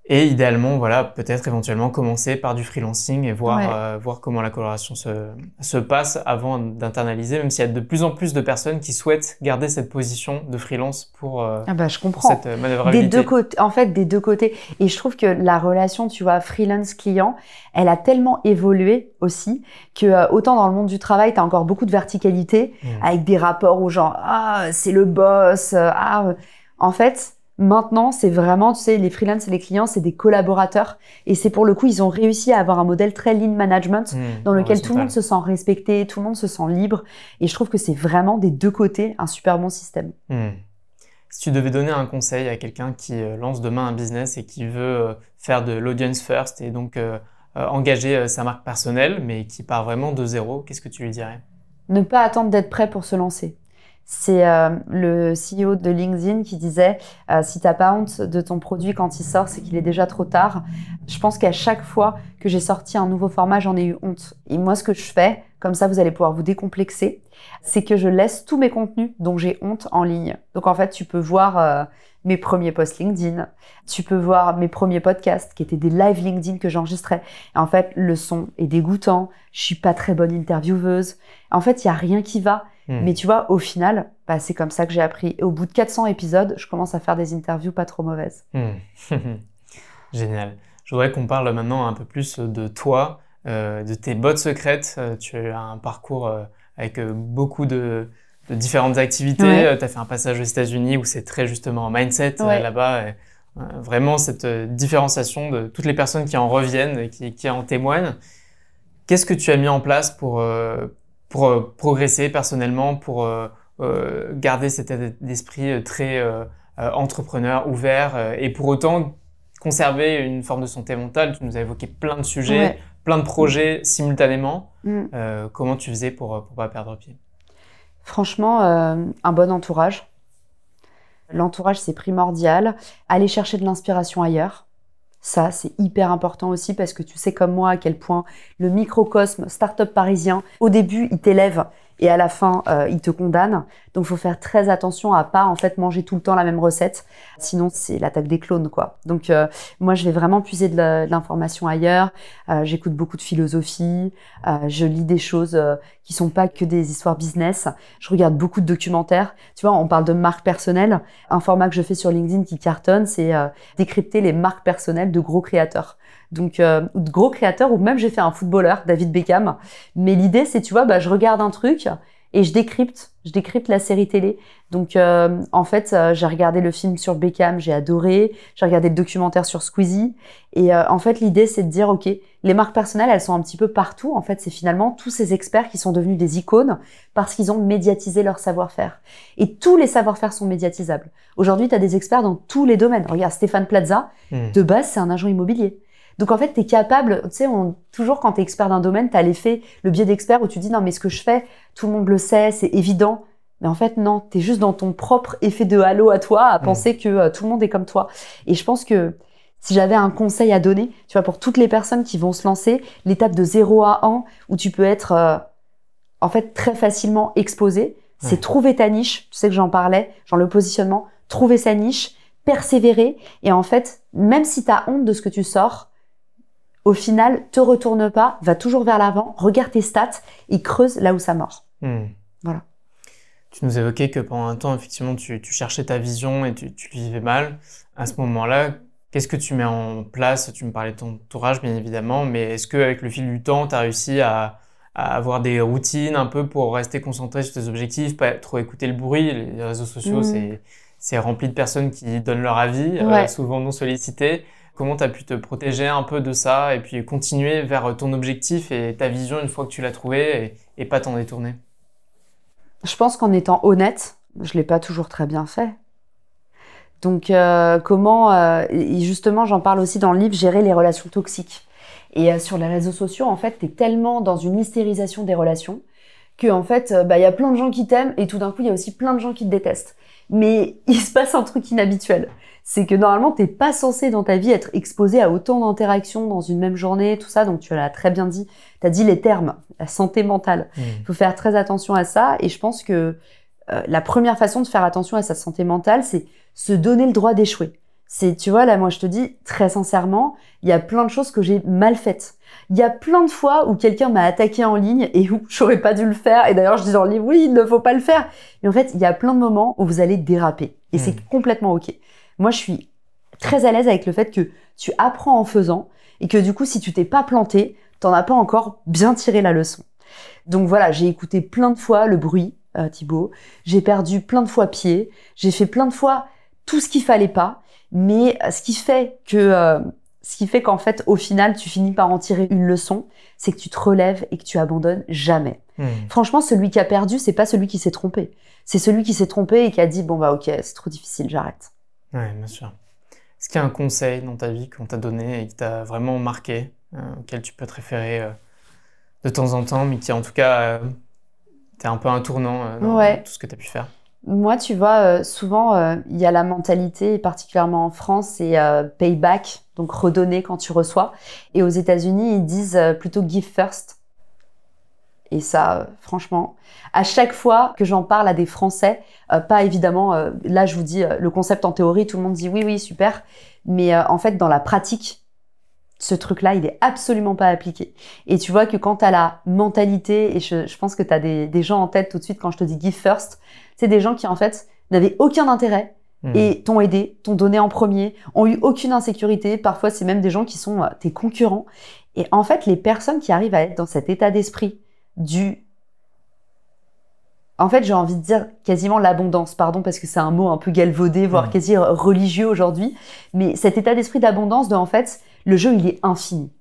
Et idéalement, voilà, peut-être éventuellement commencer par du freelancing et voir comment la coloration se passe avant d'internaliser, même s'il y a de plus en plus de personnes qui souhaitent garder cette position de freelance pour je comprends. Cette manœuvrabilité. Des deux côtés, en fait, des deux côtés. Et je trouve que la relation, tu vois, freelance-client, elle a tellement évolué aussi que autant dans le monde du travail, tu as encore beaucoup de verticalité avec des rapports où genre, c'est le boss, en fait, maintenant, c'est vraiment, tu sais, les freelances et les clients, c'est des collaborateurs. Et c'est pour le coup, ils ont réussi à avoir un modèle très lean management dans lequel tout le monde se sent respecté, tout le monde se sent libre. Et je trouve que c'est vraiment des deux côtés un super bon système. Si tu devais donner un conseil à quelqu'un qui lance demain un business et qui veut faire de l'audience first et donc engager sa marque personnelle, mais qui part vraiment de zéro, qu'est-ce que tu lui dirais? Ne pas attendre d'être prêt pour se lancer. C'est le CEO de LinkedIn qui disait si t'as pas honte de ton produit quand il sort, c'est qu'il est déjà trop tard. Je pense qu'à chaque fois que j'ai sorti un nouveau format, j'en ai eu honte. Et moi, ce que je fais, comme ça vous allez pouvoir vous décomplexer, c'est que je laisse tous mes contenus dont j'ai honte en ligne. Donc en fait, tu peux voir mes premiers posts LinkedIn, tu peux voir mes premiers podcasts qui étaient des live LinkedIn que j'enregistrais. Et en fait, le son est dégoûtant, je suis pas très bonne intervieweuse. En fait, il y a rien qui va. Mais tu vois, au final, c'est comme ça que j'ai appris. Et au bout de 400 épisodes, je commence à faire des interviews pas trop mauvaises. Génial. Je voudrais qu'on parle maintenant un peu plus de toi, de tes bottes secrètes. Tu as un parcours avec beaucoup de différentes activités. Tu as fait un passage aux États-Unis où c'est très justement mindset là-bas. Vraiment cette différenciation de toutes les personnes qui en reviennent et qui en témoignent. Qu'est-ce que tu as mis en place pour progresser personnellement, pour garder cet état d'esprit très entrepreneur, ouvert et pour autant conserver une forme de santé mentale? Tu nous as évoqué plein de sujets, plein de projets simultanément. Comment tu faisais pour pas perdre pied? Franchement, un bon entourage. L'entourage, c'est primordial. Aller chercher de l'inspiration ailleurs. Ça, c'est hyper important aussi parce que tu sais comme moi à quel point le microcosme start-up parisien, au début, il t'élève et à la fin, il te condamne. Donc, il faut faire très attention à pas en fait manger tout le temps la même recette. Sinon, c'est l'attaque des clones, quoi. Donc, moi, je vais vraiment puiser de l'information ailleurs. J'écoute beaucoup de philosophie. Je lis des choses qui sont pas que des histoires business. Je regarde beaucoup de documentaires. Tu vois, on parle de marque personnelle. Un format que je fais sur LinkedIn qui cartonne, c'est décrypter les marques personnelles de gros créateurs. Donc, de gros créateurs, ou même j'ai fait un footballeur, David Beckham. Mais l'idée, c'est, tu vois, je regarde un truc et je décrypte la série télé. Donc, en fait, j'ai regardé le film sur Beckham, j'ai adoré. J'ai regardé le documentaire sur Squeezie. Et en fait, l'idée, c'est de dire, OK, les marques personnelles, elles sont un petit peu partout. En fait, c'est finalement tous ces experts qui sont devenus des icônes parce qu'ils ont médiatisé leur savoir-faire. Et tous les savoir-faire sont médiatisables. Aujourd'hui, tu as des experts dans tous les domaines. Regarde, Stéphane Plaza, de base, c'est un agent immobilier. Donc, en fait, tu es capable, tu sais, toujours quand tu es expert d'un domaine, tu as le biais d'expert où tu dis, non, mais ce que je fais, tout le monde le sait, c'est évident. Mais en fait, non, t'es juste dans ton propre effet de halo à toi, à penser que tout le monde est comme toi. Et je pense que si j'avais un conseil à donner, tu vois, pour toutes les personnes qui vont se lancer, l'étape de 0 à 1, où tu peux être en fait très facilement exposé, c'est trouver ta niche. Tu sais que j'en parlais, genre le positionnement, trouver sa niche, persévérer. Et en fait, même si t'as honte de ce que tu sors, au final, te retourne pas, va toujours vers l'avant, regarde tes stats et creuse là où ça mord. Voilà. Tu nous évoquais que pendant un temps, effectivement, tu cherchais ta vision et tu le vivais mal. À ce moment-là, qu'est-ce que tu mets en place? Tu me parlais de ton entourage, bien évidemment, mais est-ce qu'avec le fil du temps, tu as réussi à avoir des routines un peu pour rester concentré sur tes objectifs, pas trop écouter le bruit? Les réseaux sociaux, c'est rempli de personnes qui donnent leur avis, souvent non sollicités. Comment tu as pu te protéger un peu de ça et puis continuer vers ton objectif et ta vision une fois que tu l'as trouvé et pas t'en détourner? Je pense qu'en étant honnête, je l'ai pas toujours très bien fait. Donc et justement, j'en parle aussi dans le livre, gérer les relations toxiques. Et sur les réseaux sociaux, en fait, t'es tellement dans une hystérisation des relations que en fait, y a plein de gens qui t'aiment et tout d'un coup, il y a aussi plein de gens qui te détestent. Mais il se passe un truc inhabituel. C'est que normalement, t'es pas censé dans ta vie être exposé à autant d'interactions dans une même journée, tout ça. Donc tu l'as très bien dit. T'as dit les termes, la santé mentale. Il faut faire très attention à ça. Et je pense que la première façon de faire attention à sa santé mentale, c'est se donner le droit d'échouer. Tu vois, là, moi, je te dis très sincèrement, il y a plein de choses que j'ai mal faites. Il y a plein de fois où quelqu'un m'a attaqué en ligne et où j'aurais pas dû le faire. Et d'ailleurs, je dis dans le livre, oui, il ne faut pas le faire. Mais en fait, il y a plein de moments où vous allez déraper. Et c'est complètement OK. Moi, je suis très à l'aise avec le fait que tu apprends en faisant et que du coup, si tu t'es pas planté, t'en as pas encore bien tiré la leçon. Donc voilà, j'ai écouté plein de fois le bruit, Thibaut. J'ai perdu plein de fois pied. J'ai fait plein de fois tout ce qu'il fallait pas. Mais ce qui fait qu'en fait, au final, tu finis par en tirer une leçon, c'est que tu te relèves et que tu abandonnes jamais. Franchement, celui qui a perdu, c'est pas celui qui s'est trompé. C'est celui qui s'est trompé et qui a dit, bon bah ok, c'est trop difficile, j'arrête. Ouais, bien sûr. Est-ce qu'il y a un conseil dans ta vie qu'on t'a donné et qui t'a vraiment marqué, auquel tu peux te référer de temps en temps, mais qui en tout cas, t'es un peu un tournant dans tout ce que tu as pu faire? Moi, tu vois, souvent, il y a la mentalité, et particulièrement en France, c'est payback, donc redonner quand tu reçois. Et aux États-Unis, ils disent plutôt give first. Et ça, franchement, à chaque fois que j'en parle à des Français, pas évidemment, là je vous dis le concept en théorie, tout le monde dit oui, oui, super. Mais en fait, dans la pratique, ce truc-là, il est absolument pas appliqué. Et tu vois que quand t'as la mentalité, et je pense que t'as des gens en tête tout de suite quand je te dis give first, c'est des gens qui en fait n'avaient aucun intérêt et t'ont aidé, t'ont donné en premier, ont eu aucune insécurité. Parfois, c'est même des gens qui sont tes concurrents. Et en fait, les personnes qui arrivent à être dans cet état d'esprit en fait, j'ai envie de dire quasiment l'abondance, pardon, parce que c'est un mot un peu galvaudé, voire quasi religieux aujourd'hui. Mais cet état d'esprit d'abondance en fait, le jeu, il est infini.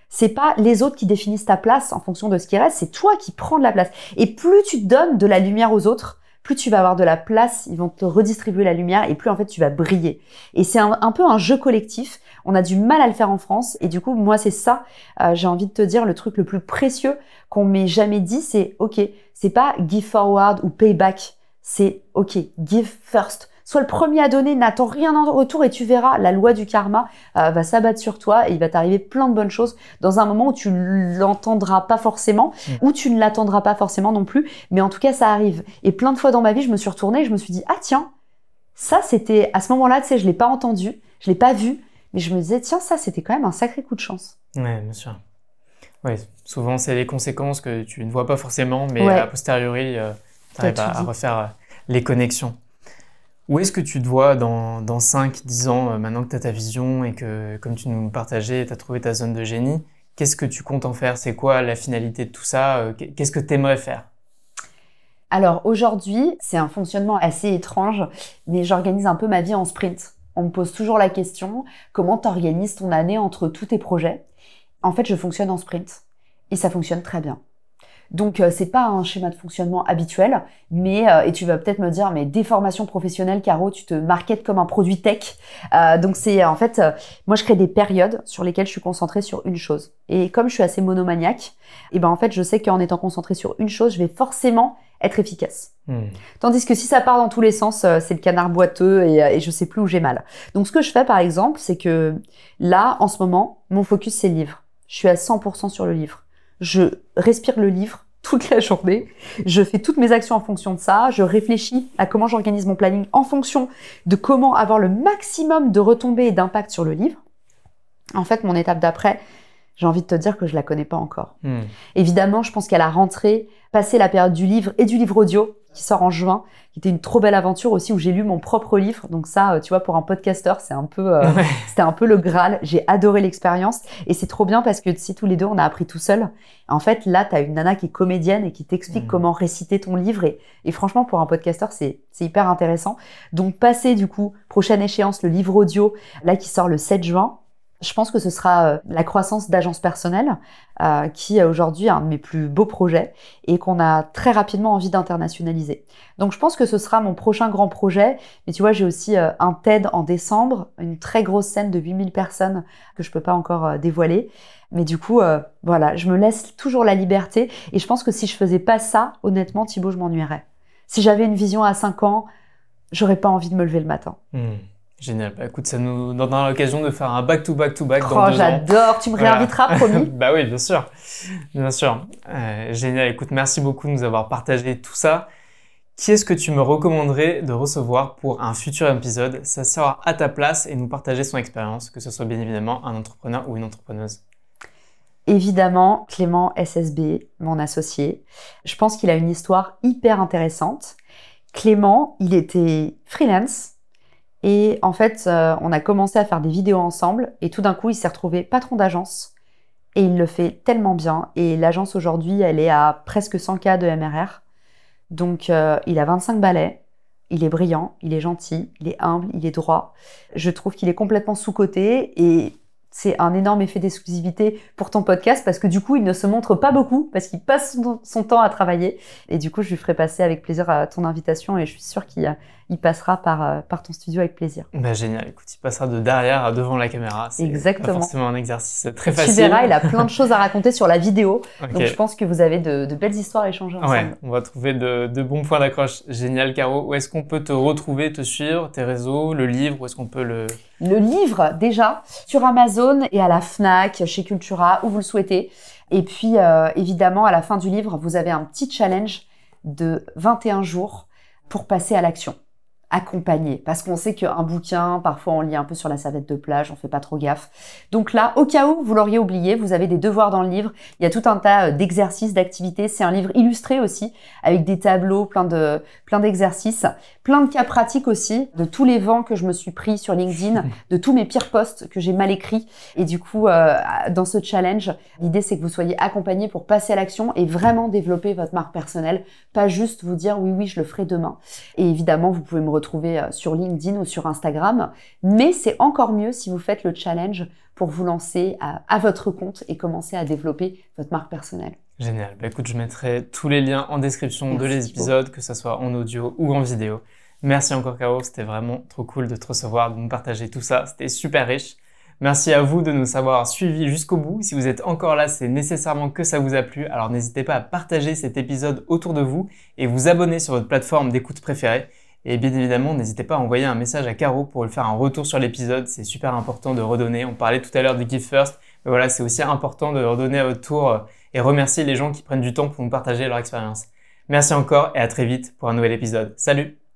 C'est pas les autres qui définissent ta place en fonction de ce qui reste, c'est toi qui prends de la place. Et plus tu donnes de la lumière aux autres, plus tu vas avoir de la place, ils vont te redistribuer la lumière et plus en fait tu vas briller. Et c'est un peu un jeu collectif. On a du mal à le faire en France et du coup, moi c'est ça, j'ai envie de te dire, le truc le plus précieux qu'on m'ait jamais dit, c'est ok, c'est pas give forward ou payback, c'est ok, give first. Sois le premier à donner, n'attends rien en retour et tu verras, la loi du karma va s'abattre sur toi et il va t'arriver plein de bonnes choses dans un moment où tu l'entendras pas forcément, ou tu ne l'attendras pas forcément non plus, mais en tout cas ça arrive. Et plein de fois dans ma vie, je me suis retournée et je me suis dit, ah tiens, ça c'était, à ce moment-là, tu sais, je l'ai pas entendu, je l'ai pas vu, mais je me disais, tiens, ça c'était quand même un sacré coup de chance. Ouais, bien sûr. Ouais, souvent c'est les conséquences que tu ne vois pas forcément, mais a posteriori, tu arrives à refaire les connexions. Où est-ce que tu te vois dans 5-10 ans, maintenant que tu as ta vision et que, comme tu nous partageais, tu as trouvé ta zone de génie? Qu'est-ce que tu comptes en faire? C'est quoi la finalité de tout ça? Qu'est-ce que tu aimerais faire? Alors aujourd'hui, c'est un fonctionnement assez étrange, mais j'organise un peu ma vie en sprint. On me pose toujours la question, comment tu organises ton année entre tous tes projets? En fait, je fonctionne en sprint et ça fonctionne très bien. Donc c'est pas un schéma de fonctionnement habituel, mais et tu vas peut-être me dire, mais des formations professionnelles, Caro, tu te marketes comme un produit tech. Donc c'est en fait, moi je crée des périodes sur lesquelles je suis concentrée sur une chose. Et comme je suis assez monomaniaque, et ben en fait je sais qu'en étant concentrée sur une chose, je vais forcément être efficace. Tandis que si ça part dans tous les sens, c'est le canard boiteux et je sais plus où j'ai mal. Donc ce que je fais par exemple, c'est que là, en ce moment, mon focus c'est le livre. Je suis à 100% sur le livre. Je respire le livre toute la journée. Je fais toutes mes actions en fonction de ça. Je réfléchis à comment j'organise mon planning en fonction de comment avoir le maximum de retombées et d'impact sur le livre. En fait, mon étape d'après, j'ai envie de te dire que je la connais pas encore. Évidemment, je pense qu'à la rentrée, passer la période du livre et du livre audio, qui sort en juin, qui était une trop belle aventure aussi où j'ai lu mon propre livre. Donc ça, tu vois, pour un podcasteur, c'est un peu, c'était un peu le Graal. J'ai adoré l'expérience et c'est trop bien parce que si tous les deux, on a appris tout seul. En fait, là, t'as une nana qui est comédienne et qui t'explique comment réciter ton livre et franchement, pour un podcasteur, c'est hyper intéressant. Donc passer du coup, prochaine échéance, le livre audio, là qui sort le 7 juin. Je pense que ce sera la croissance d'agence personnelle qui aujourd'hui est un de mes plus beaux projets et qu'on a très rapidement envie d'internationaliser. Donc je pense que ce sera mon prochain grand projet. Mais tu vois, j'ai aussi un TED en décembre, une très grosse scène de 8000 personnes que je peux pas encore dévoiler. Mais du coup, voilà, je me laisse toujours la liberté et je pense que si je faisais pas ça, honnêtement, Thibaut, je m'ennuierais. Si j'avais une vision à 5 ans, j'aurais pas envie de me lever le matin. Génial. Bah, écoute, ça nous donnera l'occasion de faire un back-to-back-to-back dans 2 ans. J'adore. Tu me réinviteras, promis. Bah oui, bien sûr. Bien sûr. Génial. Écoute, merci beaucoup de nous avoir partagé tout ça. Qui est-ce que tu me recommanderais de recevoir pour un futur épisode? Ça sera à ta place et nous partager son expérience, que ce soit bien évidemment un entrepreneur ou une entrepreneuse. Évidemment, Clément SSB, mon associé. Je pense qu'il a une histoire hyper intéressante. Clément, il était freelance. Et en fait, on a commencé à faire des vidéos ensemble et tout d'un coup, il s'est retrouvé patron d'agence et il le fait tellement bien. Et l'agence aujourd'hui, elle est à presque 100K de MRR. Donc, il a 25 balais, il est brillant, il est gentil, il est humble, il est droit. Je trouve qu'il est complètement sous-coté et c'est un énorme effet d'exclusivité pour ton podcast parce que du coup, il ne se montre pas beaucoup parce qu'il passe son temps à travailler. Et du coup, je lui ferai passer avec plaisir à ton invitation et je suis sûre qu'il passera par ton studio avec plaisir. Bah, génial. Écoute, il passera de derrière à devant la caméra. C'est exactement. Pas forcément un exercice très facile. Tu verras, il a plein de choses à raconter sur la vidéo. Okay. Donc, je pense que vous avez de belles histoires à échanger ensemble. Ouais, on va trouver de bons points d'accroche. Génial, Caro. Où est-ce qu'on peut te retrouver, te suivre, tes réseaux, le livre? Où est-ce qu'on peut le livre, déjà, sur Amazon et à la Fnac, chez Cultura, où vous le souhaitez. Et puis, évidemment, à la fin du livre, vous avez un petit challenge de 21 jours pour passer à l'action. Accompagné, parce qu'on sait qu'un bouquin, parfois on lit un peu sur la serviette de plage, on fait pas trop gaffe. Donc là, au cas où vous l'auriez oublié, vous avez des devoirs dans le livre. Il y a tout un tas d'exercices, d'activités. C'est un livre illustré aussi, avec des tableaux, plein d'exercices, plein de cas pratiques aussi, de tous les vents que je me suis pris sur LinkedIn, de tous mes pires posts que j'ai mal écrits. Et du coup, dans ce challenge, l'idée c'est que vous soyez accompagné pour passer à l'action et vraiment développer votre marque personnelle, pas juste vous dire oui, je le ferai demain. Et évidemment, vous pouvez me retrouver sur LinkedIn ou sur Instagram. Mais c'est encore mieux si vous faites le challenge pour vous lancer à votre compte et commencer à développer votre marque personnelle. Génial. Bah, écoute, je mettrai tous les liens en description de l'épisode, que ce soit en audio ou en vidéo. Merci encore, Caro. C'était vraiment trop cool de te recevoir, de nous partager tout ça. C'était super riche. Merci à vous de nous avoir suivis jusqu'au bout. Si vous êtes encore là, c'est nécessairement que ça vous a plu. Alors n'hésitez pas à partager cet épisode autour de vous et vous abonner sur votre plateforme d'écoute préférée. Et bien évidemment, n'hésitez pas à envoyer un message à Caro pour lui faire un retour sur l'épisode. C'est super important de redonner. On parlait tout à l'heure du Give First. Mais voilà, c'est aussi important de redonner à votre tour et remercier les gens qui prennent du temps pour nous partager leur expérience. Merci encore et à très vite pour un nouvel épisode. Salut!